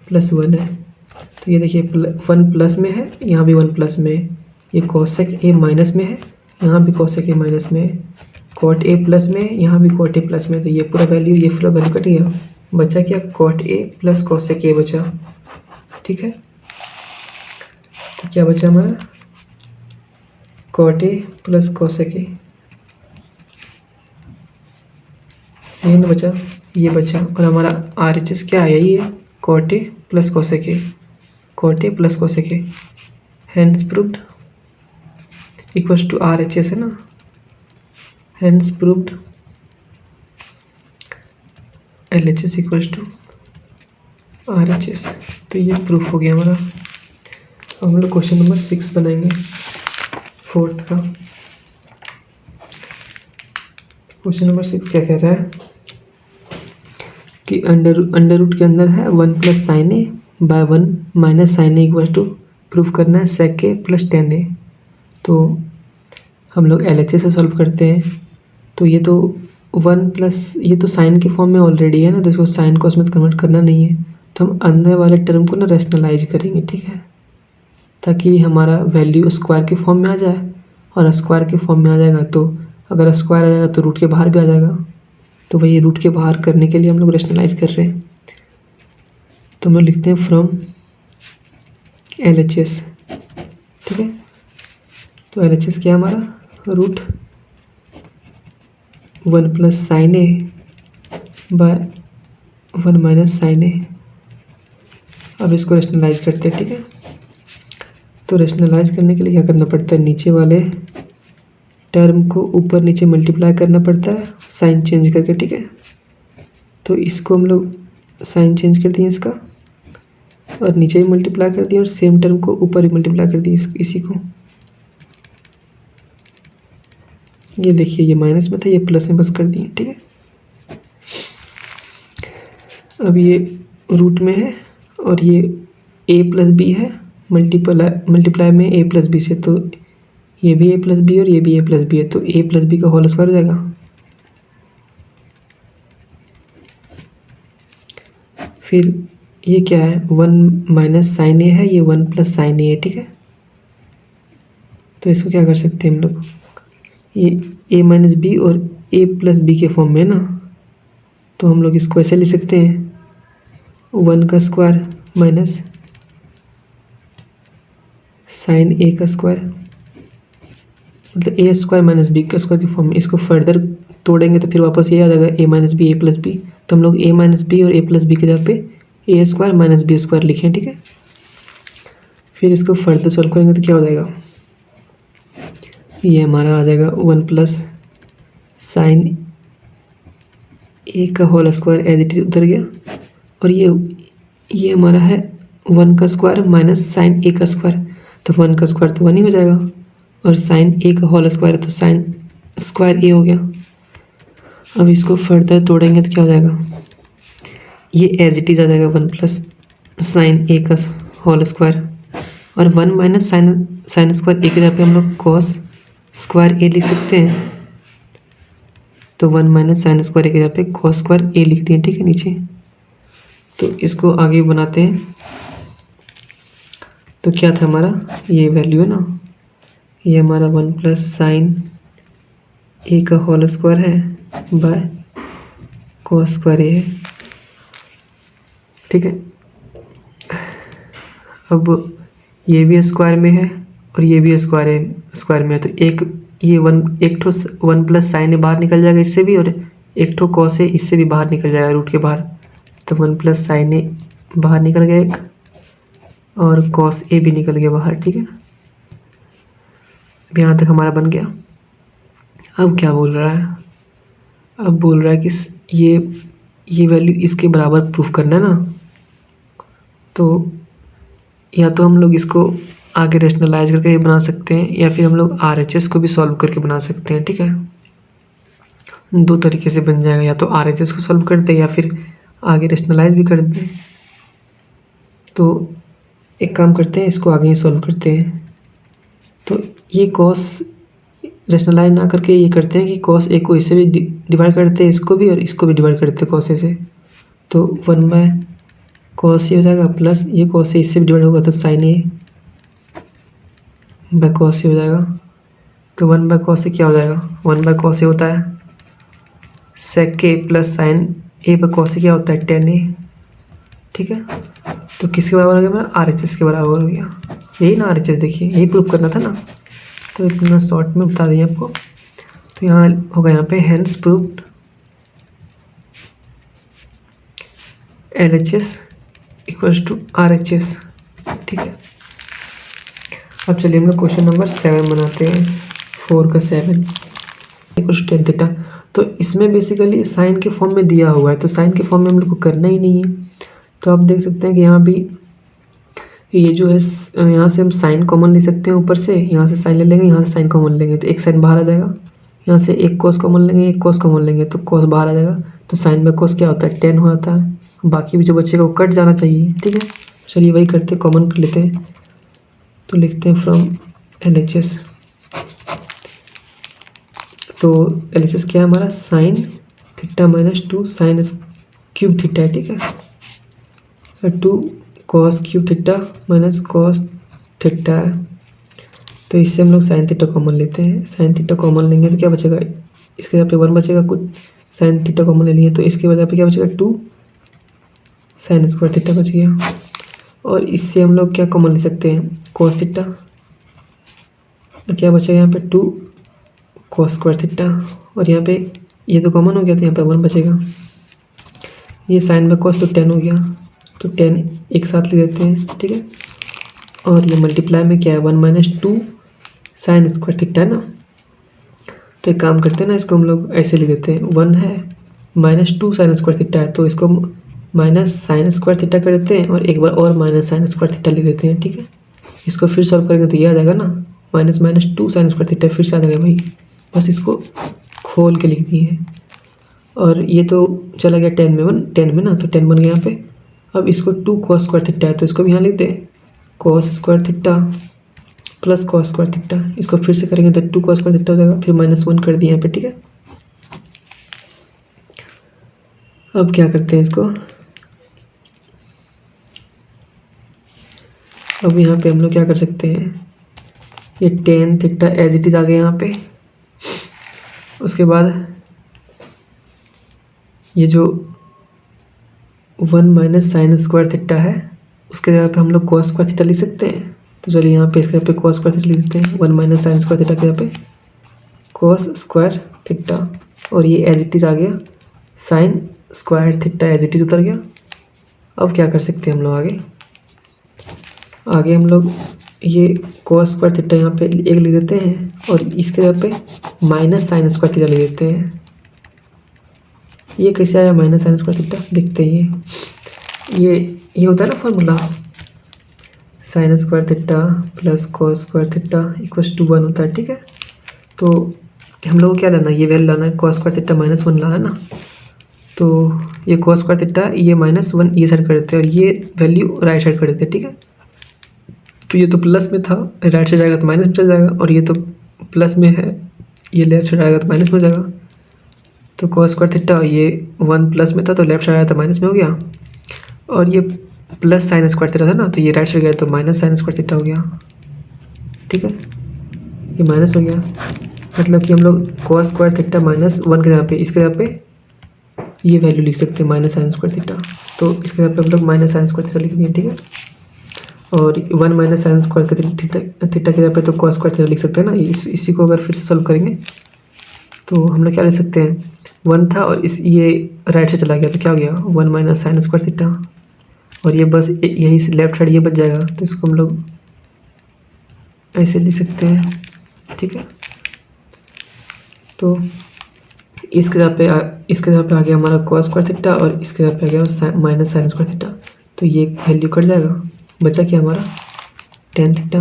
प्लस 1 है। तो ये देखिए 1 प्लस में है, यहाँ भी 1 प्लस में है, ये कोसेक ए माइनस में है, यहाँ भी कोसेक ए माइनस में है, कॉट ए प्लस में है, यहाँ भी कॉट ए प्लस में है। तो ये पूरा वैल्यू कट गया, बचा क्या, cot a plus cosec a बचा, ठीक है। तो क्या बचा हमारा, cot a plus cosec a, यही ना बचा, ये बचा। और हमारा RHS क्या है, यही है, cot a plus cosec a, cot a plus cosec a, hence proved equals to RHS है ना, hence proved LHS equals to RHS। तो ये प्रूफ हो गया हमारा। अब हम लोग क्वेश्चन नंबर 6 बनाएंगे, 4th का। क्वेश्चन नंबर 6 क्या कह रहा है कि अंडर रूट के अंदर है 1 plus sine A by 1 minus sine a equal to, proof करना है सेक ए प्लस 10 ए। तो हम लोग LHS से सॉल्व करते हैं, तो ये तो 1 प्लस, ये तो साइन के फॉर्म में ऑलरेडी है ना, तो इसको साइन को उसमें कन्वर्ट करना नहीं है, तो हम अंदर वाले टर्म को ना रैशनलाइज करेंगे, ठीक है, ताकि हमारा वैल्यू स्क्वायर के फॉर्म में आ जाए, और स्क्वायर के फॉर्म में आ जाएगा तो अगर स्क्वायर आ जाएगा तो रूट के बाहर भी आ जाएगा, तो वही रूट के बाहर करने के लिए हम लोग रैशनलाइज कर रहे हैं। तो हम लोग लिखते हैं फ्रॉम LHS, ठीक है। तो LHS क्या है हमारा, root 1 plus sine A by 1 minus sine ए। अब इसको रैशनलाइज करते हैं, ठीक है। तो रैशनलाइज करने के लिए क्या करना पड़ता है, नीचे वाले टर्म को ऊपर नीचे मल्टीप्लाई करना पड़ता है साइन चेंज करके, ठीक है। तो इसको हम लोग साइन चेंज कर दिए इसका, और नीचे भी मल्टीप्लाई कर दिए, और सेम टर्म को ऊपर ही मल्टीप्लाई कर दिए इसी को। ये देखिए, ये माइनस में था, ये प्लस में बस कर दिए, ठीक है। अब ये रूट में है और ये a प्लस बी है, मल्टीप्लाई में a प्लस बी से, तो ये भी a प्लस बी और ये भी a प्लस बी है, तो a प्लस बी का होल स्क्वायर हो जाएगा। फिर ये क्या है, 1 माइनस साइन ए है, ये 1 प्लस साइन ए है, ठीक है। तो इसको क्या कर सकते हैं हम लोग, ये a माइनस बी और a प्लस बी के फॉर्म में ना, तो हम लोग इसको ऐसे लिख सकते हैं, 1 का स्क्वायर माइनस साइन ए का स्क्वायर, मतलब ए स्क्वायर माइनस बी का स्क्वायर की फॉर्म में। इसको फर्दर तोड़ेंगे तो फिर वापस ये आ जाएगा a minus b a plus b, तो हम लोग a माइनस बी और a प्लस बी के जगह पे a square minus B square लिखें, ठीक है। फिर इसको फर्दर सॉल्व करेंगे तो क्या हो जाएगा, ये हमारा आ जाएगा 1 प्लस साइन ए का whole square as it is उतर गया, और ये हमारा है 1 का स्क्वायर माइनस साइन ए का स्क्वायर, तो 1 का स्क्वायर तो 1 ही हो जाएगा, और साइन ए का होल स्क्वायर है तो साइन स्क्वायर ए हो गया। अब इसको फर्दर तोड़ेंगे तो क्या हो जाएगा, ये एज इट इज आ जाएगा 1 प्लस साइन ए का होल स्क्वायर, और 1 माइनस साइन स्क्वायर ए के जगह पे हम लोग कॉस स्क्वायर ए लिख सकते हैं, तो 1 माइनस साइन स्क्वायर ए की जगह पे कॉस स्क्वायर ए लिखते हैं, ठीक है नीचे। तो इसको आगे बनाते हैं। तो क्या था हमारा, ये वैल्यू है ना, ये हमारा 1 प्लस साइन ए का होल स्क्वायर है बाय कॉस स्क्वायर ए है, ठीक है। अब ये भी स्क्वायर में है और ये भी स्क्वायर में है, तो ये एक ठो 1 प्लस साइन ए बाहर निकल जाएगा इससे भी, और एक ठो कॉस ए इससे भी बाहर निकल जाएगा रूट के बाहर। तो 1 प्लस साइन ए बाहर निकल गया एक, और कॉस ए भी निकल गया बाहर, ठीक है। अब यहाँ तक हमारा बन गया। अब क्या बोल रहा है, अब बोल रहा है कि ये वैल्यू इसके बराबर प्रूफ करना है ना। तो या तो हम लोग इसको आगे रेशनलाइज करके बना सकते हैं, या फिर हम लोग RHS को भी सॉल्व करके बना सकते हैं, ठीक है। दो तरीके से बन जाएगा, या तो RHS को सॉल्व करते हैं या फिर आगे रेशनलाइज भी कर दें। तो एक काम करते हैं, इसको आगे ही सॉल्व करते हैं। तो ये कॉस रेशनलाइज ना करके ये करते हैं कि कॉस ए को इससे भी डिवाइड करते हैं, इसको भी और इसको भी डिवाइड करते हैं कॉस ए से। तो 1 बाय कॉस ए हो जाएगा, प्लस ये कॉस ए इससे भी डिवाइड होगा तो साइन ए बाय कॉस ए हो जाएगा। तो 1 बाय कॉस ए क्या हो जाएगा, 1 बाय कॉस ए होता है sec A plus sine A by cos A क्या होता है tan ए, ठीक है। तो किसके बराबर हो गया मेरा, RHS के बराबर हो गया। यही ना RHS, देखिए यही प्रूफ करना था ना, तो इतना शॉर्ट में बता दिए आपको। तो यहाँ होगा, यहाँ पे hence proved LHS equals to RHS, ठीक है। अब चलिए हम लोग क्वेश्चन नंबर 7 बनाते हैं, 4 का 7 इक्वल्स टू tan थीटा। तो इसमें बेसिकली साइन के फॉर्म में दिया हुआ है, तो साइन के फॉर्म में हम लोग को करना ही नहीं है। तो आप देख सकते हैं कि यहाँ भी ये जो है, यहाँ से हम साइन कॉमन ले सकते हैं, ऊपर से यहाँ से साइन ले लेंगे, यहाँ से साइन कॉमन लेंगे तो एक साइन बाहर आ जाएगा। यहाँ से एक कॉस कॉमन लेंगे, एक कॉस कॉमन लेंगे तो कॉस बाहर आ जाएगा। तो साइन बाय कॉस क्या होता है, tan हो जाता है। बाकी भी जो बचेगा वो कट जाना चाहिए, ठीक है। चलिए वही करते हैं, कॉमन कर लेते हैं। तो लिखते हैं फ्रॉम LHS। तो LHS क्या है हमारा, sine theta minus 2 sine cube theta है, ठीक है। 2 cos cube theta minus cos theta है। तो इससे हम लोग साइन थीटा कॉमन लेते हैं, साइन थीटा कॉमन लेंगे तो क्या बचेगा, इसके जगह पे 1 बचेगा, कुछ साइन थीटा कॉमन ले लिए तो इसके वजह पे क्या बचेगा 2 साइन स्क्वायर थीटा बच गया। और इससे हम लोग क्या कॉमन ले सकते हैं, कॉस थीटा, और क्या बचेगा यहाँ पे 2 कॉस स्क्वायर थीटा। और यहाँ पे ये तो कॉमन हो गया तो यहाँ पे 1 बचेगा। ये साइन बाय कॉस तो tan हो गया, तो tan एक साथ ले लेते हैं, ठीक है। और ये मल्टीप्लाई में क्या है, 1 माइनस 2 साइन स्क्वायर थीटा है ना। तो एक काम करते हैं ना, इसको हम लोग ऐसे ले देते हैं, 1 है माइनस 2 साइन स्क्वायर थीटा है, तो इसको माइनस साइन स्क्वायर थीटा कर देते हैं, और एक बार और माइनस साइन स्क्वायर थीटा ले देते हैं, ठीक है। इसको फिर सॉल्व करेंगे तो ये आ जाएगा ना, minus minus 2 sign square theta फिर से आ जाएगा भाई, बस इसको खोल के लिख दिए हैं। और ये तो चला गया tan में ना, तो tan बन गया यहाँ पे। अब इसको 2 कॉस स्क्वायर थीटा है, तो इसको भी यहाँ लिख दें, cos square theta plus cos square theta. इसको फिर से करेंगे तो 2 कॉस स्क्वायर थीटा हो जाएगा, फिर -1 कर दिए यहाँ पे, ठीक है। अब क्या करते हैं इसको, अब यहाँ पे हम लोग क्या कर सकते हैं, ये tan theta as it is आ गया यहाँ पे। उसके बाद ये जो 1 माइनस साइन स्क्वायर थीटा है उसके जगह पे हम लोग कॉस स्क्वायर थीटा लिख सकते हैं। तो चलिए यहाँ पे इसके जगह पे कॉस स्क्वायर थीटा लिख देते हैं, 1 माइनस साइन स्क्वायर थीटा के जगह पे कॉस स्क्वायर थीटा। और ये एज इट इज आ गया, sine square theta as it is उतर गया। अब क्या कर सकते हैं हम लोग आगे हम लोग ये कॉस स्क्वायर थीटा यहाँ पे एक लिख देते हैं, और इसके जगह पे माइनस साइन स्क्वायर थीटा लिख देते हैं। ये कैसे आया माइनस साइन स्क्वायर थीटा, देखते हैं। ये होता है ना formula, sine square theta plus cos square theta equals to 1 होता है, ठीक है। तो हम लोग को क्या लाना है, ये वैल्यू लाना है, कॉस स्क्वायर थीटा -1 लाना है ना। तो ये कॉस स्क्वायर थीटा, ये -1 ये साइड कर देते हैं, और ये वैल्यू राइट साइड कर देते हैं, ठीक है। तो ये तो प्लस में था, राइट साइड जाएगा तो माइनस में चल जाएगा, और ये तो प्लस में है, ये लेफ्ट साइड आएगा तो माइनस में हो जाएगा। तो कॉस स्क्वायर थीटा, ये 1 प्लस में था तो लेफ्ट साइड आया तो माइनस में हो गया, और ये प्लस साइन स्क्वायर थीटा था ना, तो ये राइट साइड गया तो माइनस साइन स्क्वायर थीटा हो गया। ठीक है, ये माइनस हो गया, मतलब कि हम लोग कॉस स्क्वायर थीटा -1 के जगह पे, इसके जगह पे ये वैल्यू लिख सकते हैं माइनस साइन स्क्वायर थीटा, तो इसके जगह पे हम लोग माइनस साइन स्क्वायर थीटा लिख दिए। ठीक है, और 1 माइनस साइन स्क्वायर थीटा की जगह पे तो कॉस स्क्वायर थीटा लिख सकते हैं ना। इसी को अगर फिर से सॉल्व करेंगे तो हम लोग क्या लिख सकते हैं, 1 था और ये राइट से चला गया तो क्या हो गया, 1 माइनस साइन स्क्वायर थीटा, और ये बस यही से लेफ्ट साइड ये बच जाएगा, तो इसको हम लोग ऐसे लिख सकते हैं। ठीक है, तो इसके जगह पे आ गया हमारा कॉस स्क्वायर थीटा, और इसके जगह पे आ गया माइनस साइन स्क्वायर थीटा, तो ये वैल्यू कट जाएगा, बचा क्या हमारा टेन थीटा,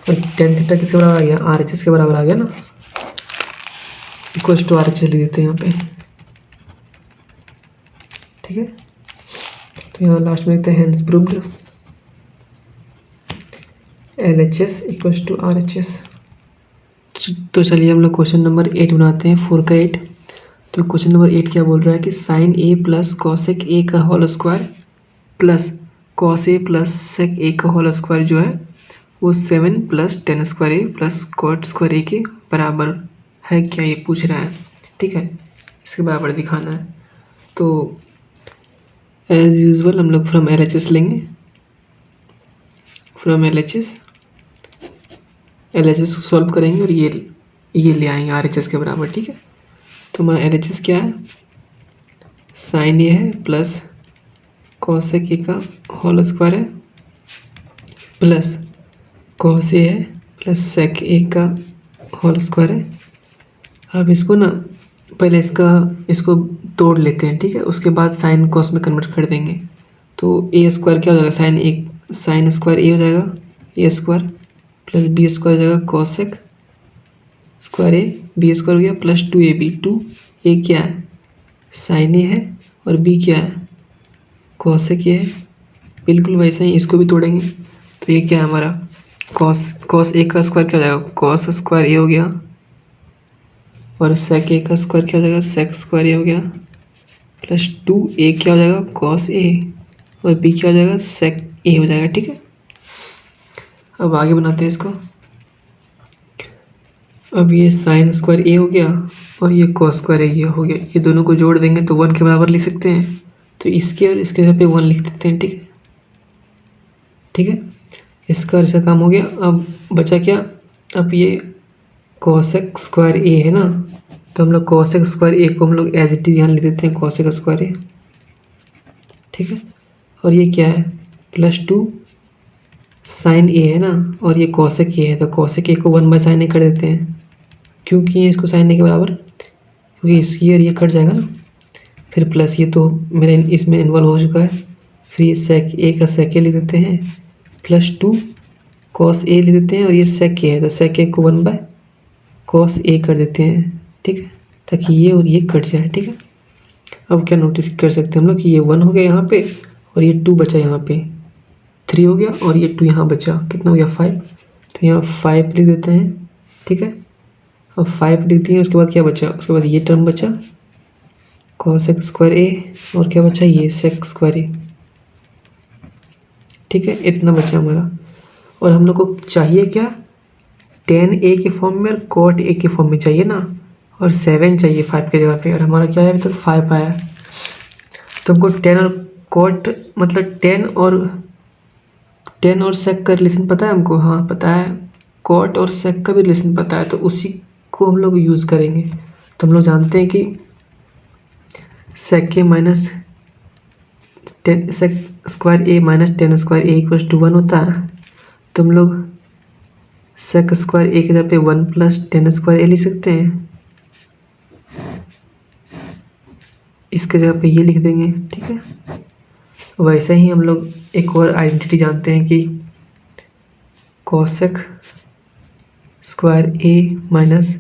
और टेन थीटा किसके बराबर आ गया, RHS के बराबर आ गया ना, इक्वल्स टू RHS लिख देते हैं यहाँ पे। ठीक है, तो यहाँ लास्ट में लिखते हैं hence proved LHS equals to RHS। तो चलिए हम लोग क्वेश्चन नंबर 8 बनाते हैं, 4 का 8। तो क्वेश्चन नंबर 8 क्या बोल रहा है कि sine A plus cosec a का whole square plus cos a plus sec a का होल स्क्वायर जो है वो 7 प्लस टेन स्क्वायर ए प्लस कॉट स्क्वायर ए के बराबर है क्या, ये पूछ रहा है। ठीक है, इसके बराबर दिखाना है। तो एज यूजुअल हम लोग फ्रॉम LHS लेंगे, फ्रॉम LHS को सॉल्व करेंगे और ये ले आएंगे RHS के बराबर। ठीक है, तो हमारा LHS क्या है, साइन ए है प्लस कॉसेक ए का होल स्क्वायर है प्लस कॉस ए है प्लस सेक ए का होल स्क्वायर है। अब इसको ना पहले इसको तोड़ लेते हैं। ठीक है, उसके बाद साइन कॉस में कन्वर्ट कर देंगे। तो ए स्क्वायर क्या हो जाएगा, साइन स्क्वायर ए हो जाएगा, ए स्क्वायर प्लस बी स्क्वायर हो जाएगा कॉसेक स्क्वायर ए, बी स्क्वायर हो गया प्लस 2ab। 2a क्या है, साइन ए है, और b क्या है, कॉसेक ए है। बिल्कुल वैसे ही इसको भी तोड़ेंगे, तो ये क्या है हमारा कॉस ए का स्क्वायर क्या हो जाएगा, कॉस स्क्वायर ए हो गया, और सेक ए का स्क्वायर क्या हो जाएगा, सेक स्क्वायर ए हो गया, प्लस 2a क्या हो जाएगा, कॉस ए, और b क्या हो जाएगा, सेक ए हो जाएगा। ठीक है, अब आगे बनाते हैं इसको। अब ये साइन स्क्वायर ए हो गया और ये कॉस स्क्वायर ए हो गया, ये दोनों को जोड़ देंगे तो 1 के बराबर लिख सकते हैं। तो इसके और इसके जगह पे 1 लिख देते हैं। ठीक है, ठीक है, इसका ऐसा काम हो गया। अब बचा क्या, अब ये कॉसेक स्क्वायर ए है ना, तो हम लोग कॉसेक स्क्वायर ए को हम लोग एज इट इज यहाँ लिख देते हैं, कॉसेक स्क्वायर ए। ठीक है, और ये क्या है, प्लस 2 साइन ए है ना, और ये कॉसेक ए है, तो कॉसेक ए को 1/sin ए कर देते हैं। क्यों किए इसको साइन ए के बराबर, क्योंकि इसकी और ये कट जाएगा ना, फिर प्लस ये तो मेरा इसमें इन्वॉल्व हो चुका है, फिर ये सेक ए का सेक ए लिख देते हैं, प्लस 2 कॉस ए लिख देते हैं, और ये सेक ए है तो सेक ए को 1/cos ए कर देते हैं। ठीक है, ताकि ये और ये कट जाए। ठीक है, अब क्या नोटिस कर सकते हैं हम लोग कि ये 1 हो गया यहाँ पे, और ये 2 बचा यहाँ पे, 3 हो गया, और ये 2 यहाँ बचा, कितना हो गया 5, तो यहाँ 5 लिख देते हैं। ठीक है, अब 5 लिख दिए, उसके बाद क्या बचा, उसके बाद ये टर्म बचा कॉसेक स्क्वायर ए, और क्या बचा ये सेक स्क्वायर ए। ठीक है, इतना बचा हमारा, और हम लोग को चाहिए क्या, tan ए के फॉर्म में और cot ए के फॉर्म में चाहिए ना, और 7 चाहिए 5 के जगह पे, और हमारा क्या है अभी तक 5 आया। तो हमको tan और cot मतलब tan और sec का रिलेशन पता है हमको, हाँ पता है, cot और sec का भी रिलेशन पता है, तो उसी को हम लोग यूज़ करेंगे। तो हम लोग जानते हैं कि sec a minus sec square A minus tan square A equals to 1 होता है, तो हम लोग सेक स्क्वायर ए की जगह पे 1 प्लस टेन स्क्वायर ए लिख सकते हैं, इसके जगह पे ये लिख देंगे। ठीक है, वैसे ही हम लोग एक और आइडेंटिटी जानते हैं कि cosec square A minus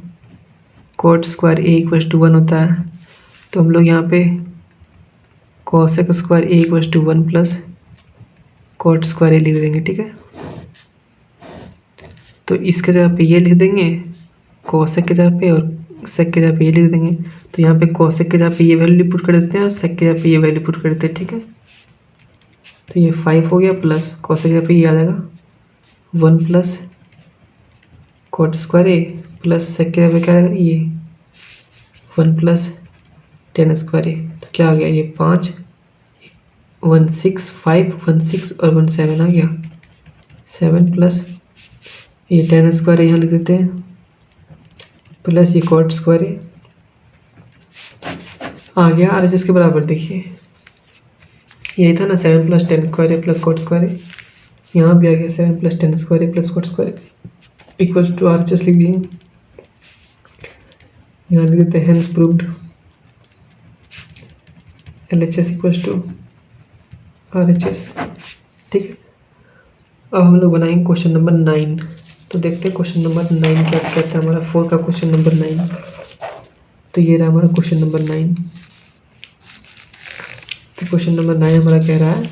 cot square A equals to 1 होता है, तो हम लोग यहाँ पे cosec square A equals to 1 plus cot square A लिख देंगे। ठीक है, तो इसके जगह पे ये लिख देंगे कॉसेक के जगह पे, और सेक के जगह पे ये लिख देंगे। तो यहाँ पे कॉसेक के जगह पे ये वैल्यू पुट कर देते हैं और सेक के जगह पे ये वैल्यू पुट कर देते हैं, ठीक है। तो ये 5 हो गया प्लस कॉसेक के जगह पे ये आ जाएगा 1 प्लस कॉट स्क्वायर ए प्लस सेक के जगह पे क्या आएगा ये 1 प्लस टेन स्क्वायर ए। तो क्या आ गया ये 5 1 6 5 1 6 और 1 7 आ गया 7 प्लस ये टेन स्क्वायर यहाँ लिख देते हैं प्लस ये कॉट स्क्वायर ए आ गया आर एच एस के बराबर। देखिए यही था ना 7 plus tan square A plus cot square a, यहाँ भी आ गया 7 plus tan square A plus cot square A equals to R H S लिख दिए। यहाँ लिख देते हैं hence proved L H S equals to R H S, ठीक है। अब हम लोग बनाएंगे क्वेश्चन नंबर 9। तो देखते हैं क्वेश्चन नंबर 9 क्या कहता है हमारा 4 का क्वेश्चन नंबर 9। तो ये रहा हमारा क्वेश्चन नंबर 9। तो क्वेश्चन नंबर 9 हमारा कह रहा है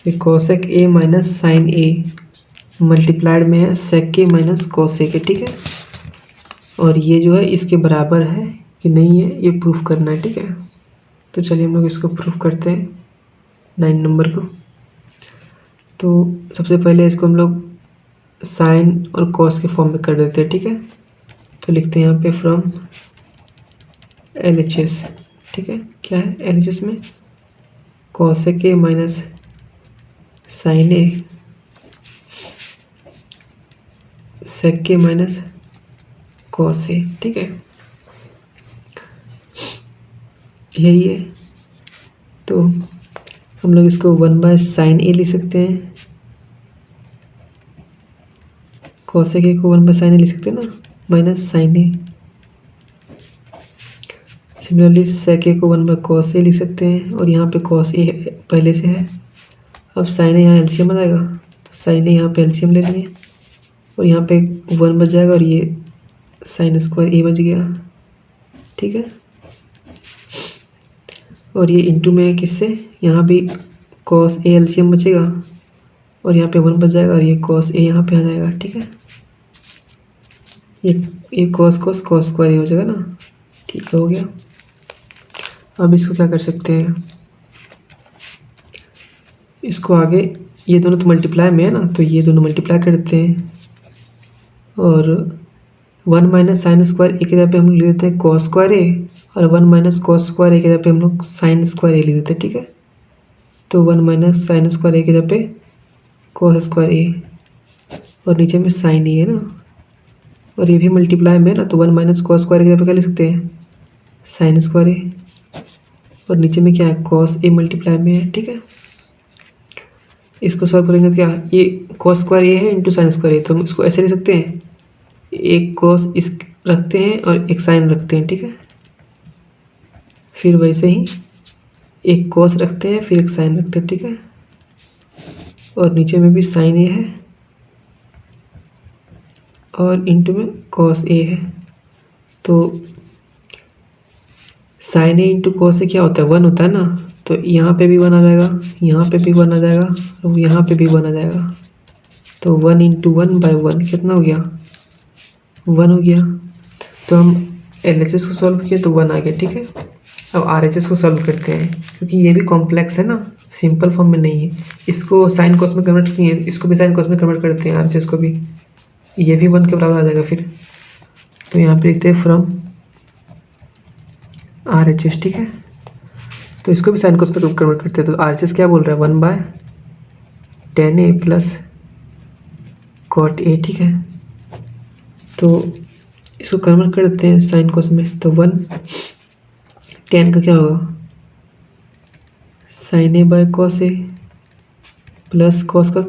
कि cosec a minus sine a multiplied में है सेक के माइनस कॉसेक ए, ठीक है। और ये जो है इसके बराबर है कि नहीं है ये प्रूफ करना है, ठीक है। तो चलिए हम लोग इसको प्रूफ करते हैं 9 नंबर को। तो सबसे पहले इसको हम लोग साइन और कॉस के फॉर्म में कर देते हैं, ठीक है। तो लिखते हैं यहाँ पे फ्रॉम एल एच एस, ठीक है। क्या है एल एच एस में cosec a minus sine A सेक के माइनस कॉस ए, ठीक है। यही है। तो हम लोग इसको 1 बाय साइन ए लिख सकते हैं, कॉसेक ए को 1 बाय साइन ए लिख सकते हैं ना, माइनस साइन ए। सिमिलरली सेक ए को 1 बाय कॉस ए लिख सकते हैं और यहाँ पे कॉस ए पहले से है। अब साइन ए यहाँ एलसीएम आ जाएगा, तो साइन ए यहाँ पे एलसीएम ले लेंगे और यहाँ पे 1 बच जाएगा और ये साइन स्क्वायर ए बच गया, ठीक है। और ये इंटू में किससे यहाँ भी कॉस ए एलसीएम बचेगा और यहाँ पे 1 बच जाएगा और ये कॉस ए यहाँ पे आ जाएगा, ठीक है। ये कॉस कॉस कॉस स्क्वायर ए हो जाएगा ना, ठीक हो गया। अब इसको क्या कर सकते हैं, इसको आगे ये दोनों तो मल्टीप्लाई में है ना, तो ये दोनों मल्टीप्लाई कर देते हैं और 1 माइनस साइन स्क्वायर ए के जगह पे हम लोग लिख देते हैं कॉस स्क्वायर ए और 1 माइनस कॉस स्क्वायर ए के जगह पे हम लोग साइन स्क्वायर ए लिख देते हैं, ठीक है। तो 1 माइनस साइन स्क्वायर ए के जगह पे कॉस स्क्वायर ए और नीचे में साइन ए है ना, और ये भी मल्टीप्लाई में है ना, तो 1 माइनस कॉस स्क्वायर के जगह पे क्या लिख सकते हैं साइन स्क्वायर ए और नीचे में क्या है कॉस ए मल्टीप्लाई में है, ठीक है। इसको सॉल्व करेंगे तो क्या ये कॉस स्क्वायर ए है इंटू साइन स्क्वायर ए, तो हम इसको ऐसे लिख सकते हैं एक कॉस इस रखते हैं और एक साइन रखते हैं, ठीक है। फिर वैसे ही एक कॉस रखते हैं फिर एक साइन रखते हैं, ठीक है। और नीचे में भी साइन ए है और इंटू में कॉस ए है। तो sine A into cos A क्या होता है 1 होता है ना, तो यहाँ पे भी 1 आ जाएगा, यहाँ पे भी 1 आ जाएगा और यहाँ पे भी 1 आ जाएगा। तो 1 इंटू 1 बाई 1 कितना हो गया 1 हो गया। तो हम एल एच एस को सॉल्व किए तो 1 आ गया, ठीक है। अब आर एच एस को सॉल्व करते हैं क्योंकि ये भी कॉम्प्लेक्स है ना, सिंपल फॉर्म में नहीं है। इसको साइन कॉस में कन्वर्ट किए, इसको भी साइन कॉस में कन्वर्ट करते हैं आर एच एस को भी, ये भी 1 के बराबर आ जाएगा फिर। तो यहाँ पे लिखते हैं फ्रॉम आर एच एस, ठीक है। तो इसको भी साइन कॉस में कन्वर्ट करते हैं। तो आर एच एस क्या बोल रहा है 1 by tan a plus cot a, ठीक है। तो इसको कन्वर्ट कर देते हैं साइन कॉस में, तो 1 10 का क्या होगा sine A by cos a plus cos का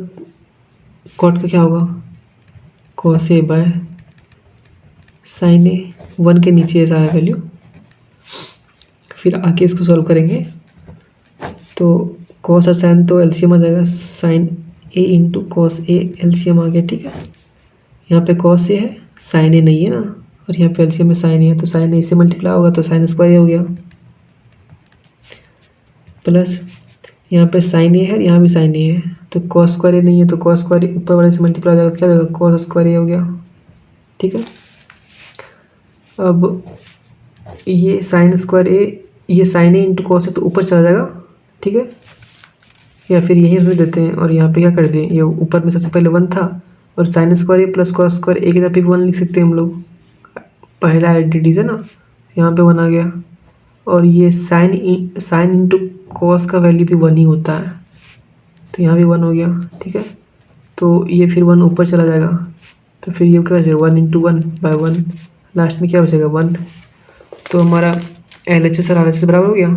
कॉट का क्या होगा cos A by sine a, 1 के नीचे है सारा वैल्यू। फिर आके इसको सॉल्व करेंगे तो कॉस और साइन तो एलसीएम आ जाएगा, sine A into cos A LCM आ गया, ठीक है। यहाँ पे कॉस ए है साइन ए नहीं है ना, और यहाँ पे एलसीएम में साइन ए है, तो साइन ए से मल्टीप्लाई होगा तो साइन स्क्वायर हो गया प्लस यहाँ पे साइन ए है यहाँ भी साइन ए है, तो कॉस स्क्वायर ए नहीं है तो कॉस स्क्वायर ऊपर वाले से मल्टीप्लाई हो जाएगा तो क्या होगा कॉस स्क्वायर ए हो गया, ठीक है। अब ये साइन स्क्वायर ए, ये साइन ए इंटू कॉस है तो ऊपर चला जाएगा, ठीक है, या फिर यहीं रख देते हैं और यहाँ पे क्या कर दें, ये ऊपर में सबसे पहले 1 था और साइन स्क्वायर ए प्लस कॉस स्क्वायर ए की जगह पे 1 लिख सकते हैं हम लोग, पहला आइडेंटिटीज है ना, यहाँ पे 1 आ गया। और ये साइन इंटू कॉस का वैल्यू भी 1 ही होता है, तो यहाँ भी 1 हो गया, ठीक है। तो ये फिर 1 ऊपर चला जाएगा, तो फिर ये क्या बचेगा 1 इंटू 1/1, लास्ट में क्या बचेगा 1। तो हमारा LHS और RHS बराबर हो गया।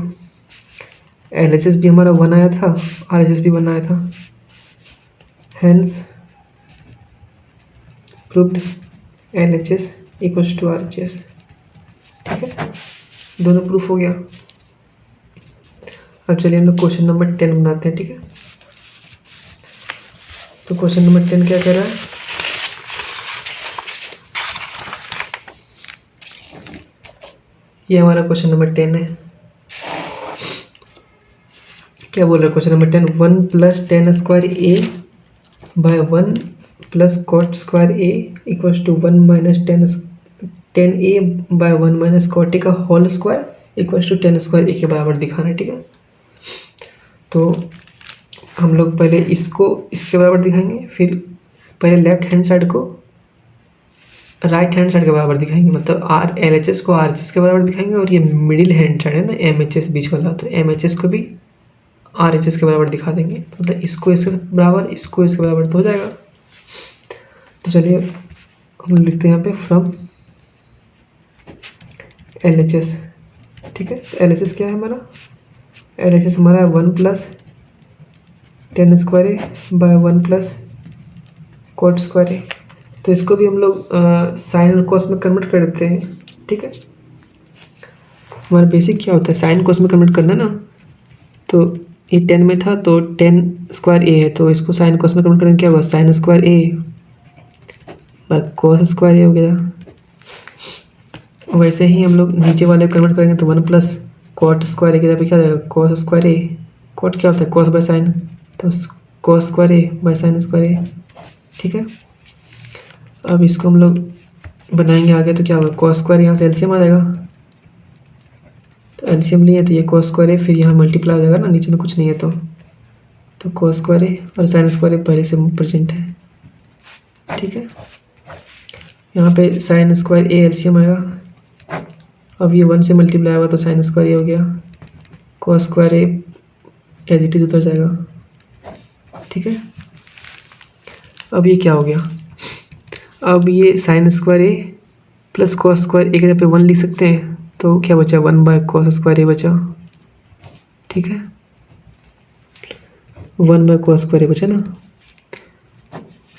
LHS भी हमारा 1 आया था, RHS भी 1 आया था, hence proved LHS equals to RHS, ठीक है, दोनों प्रूफ हो गया। अब चलिए हम लोग क्वेश्चन नंबर 10 बनाते हैं, ठीक है। तो क्वेश्चन नंबर 10 क्या कह रहा है, ये हमारा क्वेश्चन नंबर 10 है। क्या बोल रहा है question number 10, 1 plus tan square A by 1 plus cot square A equals to 1 minus tan A by 1 minus cot ए का whole square equals to 10 square ए के बराबर दिखाना है, ठीक है। तो हम लोग पहले इसको इसके बराबर दिखाएंगे, फिर पहले लेफ्ट हैंड साइड को राइट हैंड साइड के बराबर दिखाएंगे, मतलब LHS को RHS के बराबर दिखाएंगे, और ये मिडिल हैंड साइड है ना MHS बीच वाला, तो MHS को भी RHS के बराबर दिखा देंगे, मतलब इसको इसके बराबर, इसको इसके बराबर तो हो जाएगा। तो चलिए हम लिखते हैं यहाँ पे फ्रॉम LHS, ठीक है। तो LHS क्या है हमारा, LHS हमारा 1 plus tan square A by 1 plus cot square A, तो इसको भी हम लोग साइन और कॉस में कन्वर्ट कर देते हैं, ठीक है। हमारा बेसिक क्या होता है, साइन कॉस में कन्वर्ट करना ना, तो ये 10 में था तो 10 स्क्वायर ए है, तो इसको साइन कॉस में कन्वर्ट करेंगे, क्या होगा sine square A by cos square ए हो गया। वैसे ही हम लोग नीचे वाले कन्वर्ट करेंगे तो 1 प्लस कॉट स्क्वायर ए की जगह पे क्या आ जाएगा कॉस स्क्वायर ए, कॉट क्या होता है कॉस बाय साइन, तो cos square A by sine square A, ठीक है। अब इसको हम लोग बनाएंगे आगे, तो क्या होगा कॉस स्क्वायर यहाँ से एलसीएम आ जाएगा, तो एलसीएम लिए तो ये कॉस स्क्वायर है, फिर यहाँ मल्टीप्लाई हो जाएगा ना, नीचे में कुछ नहीं है तो कॉस स्क्वायर है और साइन स्क्वायर है पहले से प्रेजेंट है, ठीक है। यहाँ पे साइन स्क्वायर ए एलसीएम आएगा, अब ये 1 से मल्टीप्लाई होगा तो साइन स्क्वायर ए हो गया, cos square A as it is उतर जाएगा, ठीक है। अब ये क्या हो गया, अब ये साइन स्क्वायर ए प्लस कॉस स्क्वायर ए की जगह पे 1 लिख सकते हैं, तो क्या बचा 1 बाय कॉस स्क्वायर ए बचा, ठीक है, 1 बाय कॉस स्क्वायर ए बचा ना।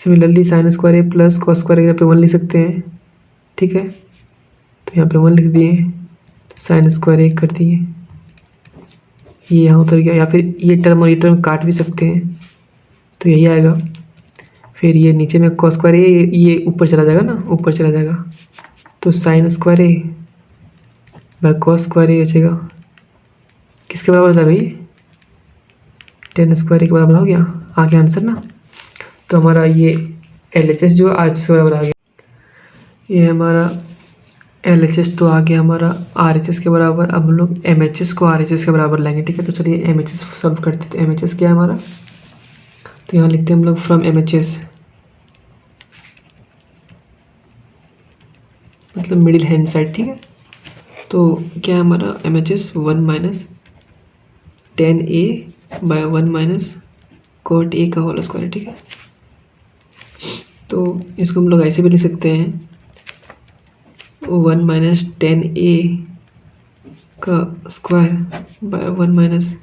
सिमिलरली साइन स्क्वायर ए प्लस कॉस स्क्वायर ए की जगह पे 1 लिख सकते हैं, ठीक है, तो यहाँ पे 1 लिख दिए, साइन स्क्वायर ए कर दिए, ये यहाँ उतर गया, या फिर ये टर्म और ये टर्म काट भी सकते हैं, तो यही आएगा। फिर ये नीचे में कॉस स्क्वायर ए, ये ऊपर चला जाएगा ना, ऊपर चला जाएगा, तो sine square A by cos square A बचेगा, किसके बराबर हो जाएगा ये 10 स्क्वायर ए के बराबर हो गया, आ गया आंसर ना। तो हमारा ये LHS जो RHS के बराबर आ गया, ये हमारा LHS तो आ गया हमारा RHS के बराबर। अब हम लोग MHS को RHS के बराबर लाएंगे, ठीक है। तो चलिए MHS सॉल्व करते हैं। तो MHS क्या है हमारा, तो यहाँ लिखते हैं हम लोग फ्रॉम MHS, मतलब मिडिल हैंड साइड, ठीक है। तो क्या है हमारा MHS 1 minus 10a by 1 minus cot ए का होल स्क्वायर, ठीक है। तो इसको हम लोग ऐसे भी लिख सकते हैं 1 माइनस 10a का स्क्वायर बाय 1 माइनस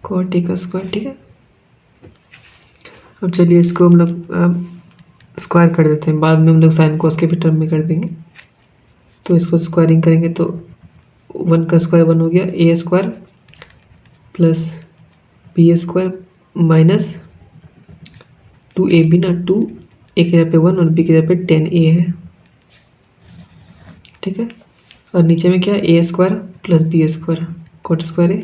कॉट ए का स्क्वायर, ठीक है। अब चलिए इसको हम लोग स्क्वायर कर देते हैं, बाद में हम लोग साइन कॉस के भी टर्म में कर देंगे। तो इसको स्क्वायरिंग करेंगे तो 1 का स्क्वायर 1 हो गया, A square plus B square minus 2ab ना, 2 ए की जगह पे 1 और बी की जगह पे 10a है, ठीक है। और नीचे में क्या A square plus B square cot square A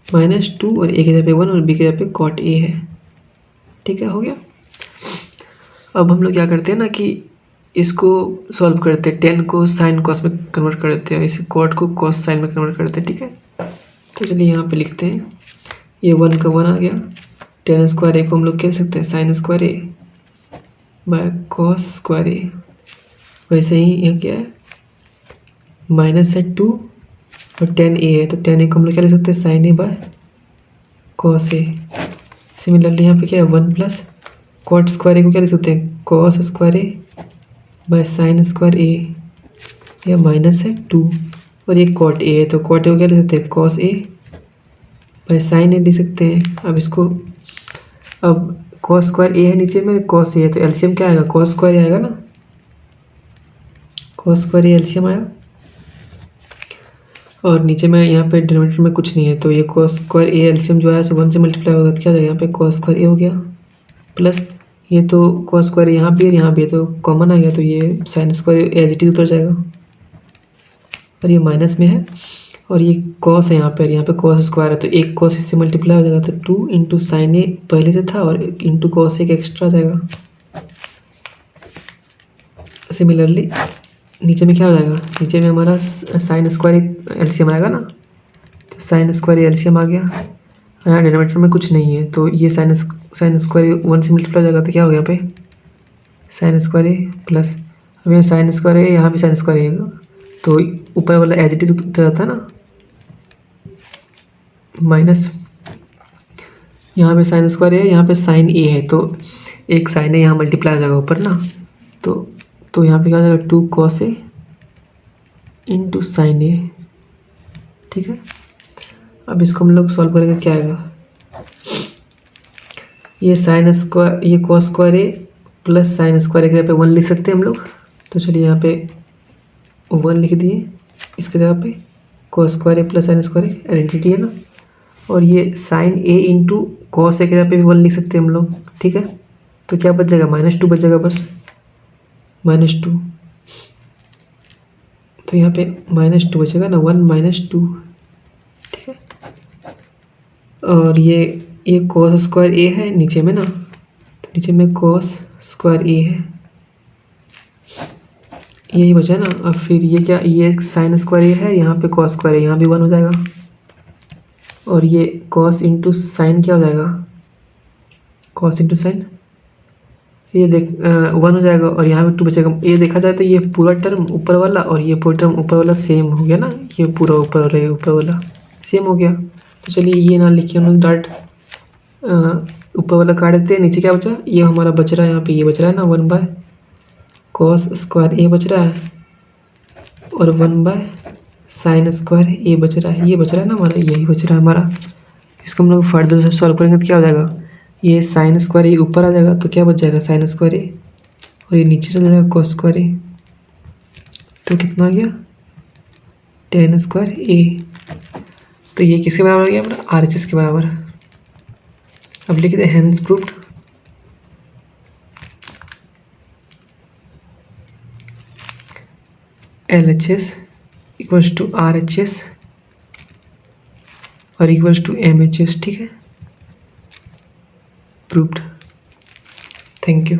minus 2 और ए की जगह पे 1 और बी की जगह पे कॉट ए है, ठीक है, हो गया। अब हम लोग क्या करते हैं ना कि इसको सॉल्व करते हैं, टेन को साइन कॉस में कन्वर्ट कर देते हैं, इसे कॉट को कॉस साइन में कन्वर्ट कर देते हैं। ठीक है, तो चलिए यहाँ पे लिखते हैं, ये 1 का 1 आ गया, टेन स्क्वायर ए को हम लोग कह सकते हैं sine square A by cos square A. वैसे ही यहाँ क्या है, माइनस है 2 और टेन ए है, तो टेन ए को हम लोग क्या लिख सकते हैं sine A by cos a. Similarly यहाँ पे क्या है 1 प्लस कॉट स्क्वायर ए को क्या लिख सकते हैं cos square A by sine square A, या माइनस है 2 और ये कॉट ए है, तो कॉट ए को क्या लिख सकते हैं कॉस ए बाय साइन ए लिख सकते हैं। अब इसको, अब कॉस स्क्वायर ए है नीचे में, कॉस ए है, तो एलसीएम क्या आएगा कॉस स्क्वायर ए आएगा ना, कॉस स्क्वायर ए एलसीएम आया। और नीचे में यहाँ पे डिनोमिनेटर में कुछ नहीं है, तो ये कॉस स्क्वायर ए एलसीएम जो है 1 से मल्टीप्लाई होगा, तो क्या हो जाएगा यहाँ पे कॉस स्क्वायर ए हो गया, प्लस ये तो कॉस स्क्वायर यहाँ भी है यहाँ भी है, तो कॉमन आ गया, तो ये sine square as it is उतर जाएगा, और ये माइनस में है, और ये कॉस है यहाँ पे कॉस स्क्वायर है, तो एक कॉस इससे मल्टीप्लाई हो जाएगा, तो 2 इंटू साइन ए पहले से था और इंटू कॉस एक एक्स्ट्रा जाएगा। सिमिलरली नीचे में क्या हो जाएगा, नीचे में हमारा साइन स्क्वायर एलसीएम आएगा ना, तो साइन स्क्वायर एलसीएम आ गया, यहाँ डिनोमिनेटर में कुछ नहीं है, तो ये साइन स्क्वायर 1 से मल्टीप्लाई हो जाएगा, तो क्या हो गया यहाँ पे साइन स्क्वायर ए प्लस, अब यहाँ साइन स्क्वायर ए यहाँ भी साइन स्क्वायर ए, तो ऊपर वाला एज इट इज उतर जाता है ना, माइनस यहाँ पे साइन स्क्वायर है यहाँ पे साइन ए है, तो एक साइन ए यहाँ मल्टीप्लाई हो जाएगा ऊपर ना, तो यहाँ पे क्या हो जाएगा 2 कॉस ए इंटू साइन ए। ठीक है, अब इसको हम लोग सॉल्व करेंगे, क्या आएगा, ये साइन स्क्वायर ये कॉस स्क्वायर ए प्लस साइन स्क्वायर ए के जगह पे 1 लिख सकते हैं हम लोग, तो चलिए यहाँ पे 1 लिख दिए, इसके जगह पे कॉस स्क्वायर ए प्लस साइन स्क्वायर ए आइडेंटिटी है ना, और ये साइन ए इंटू कॉस ए के जगह पे भी 1 लिख सकते हैं हम लोग। ठीक है, तो क्या बच जाएगा -2 बच जाएगा, बस -2, तो यहाँ पे -2 बचेगा ना, 1 - 2। ठीक है, और ये कॉस स्क्वायर ए है नीचे में ना, तो नीचे में कॉस स्क्वायर ए है, यही बचा ना। अब फिर ये क्या, ये साइन स्क्वायर ए है, यहाँ पे कॉस स्क्वायर है, यहाँ भी 1 हो जाएगा, और ये कॉस इंटू साइन क्या हो जाएगा कॉस इंटू साइन, ये देख 1 हो जाएगा, और यहाँ पे 2 बचेगा। ये देखा जाए तो ये पूरा टर्म ऊपर वाला और ये पूरा टर्म ऊपर वाला सेम हो गया ना, ये पूरा ऊपर वाला सेम हो गया। तो चलिए ये ना लिखिए हम लोग डायरेक्ट ऊपर वाला काट देते हैं, नीचे क्या बचा, ये हमारा बच रहा है, यहाँ पे ये बच रहा है ना 1 बाय कॉस स्क्वायर ए बच रहा है, और 1 बाय साइन स्क्वायर ए बच रहा है, ये बच रहा है ना हमारा, यही बच रहा है हमारा। इसको हम लोग फर्दर से सॉल्व करेंगे तो क्या हो जाएगा, ये साइन स्क्वायर ए ऊपर आ जाएगा, तो क्या बच जाएगा साइन स्क्वायर ए, और ये नीचे चला जाएगा कॉस स्क्वायर ए, तो कितना आ गया टेन स्क्वायर ए। तो ये किसके बराबर हो गया हमारा RHS के बराबर। अब लिख दे hence proved LHS equals to RHS और इक्वल्स टू MHS। ठीक है, प्रूव्ड। Thank you.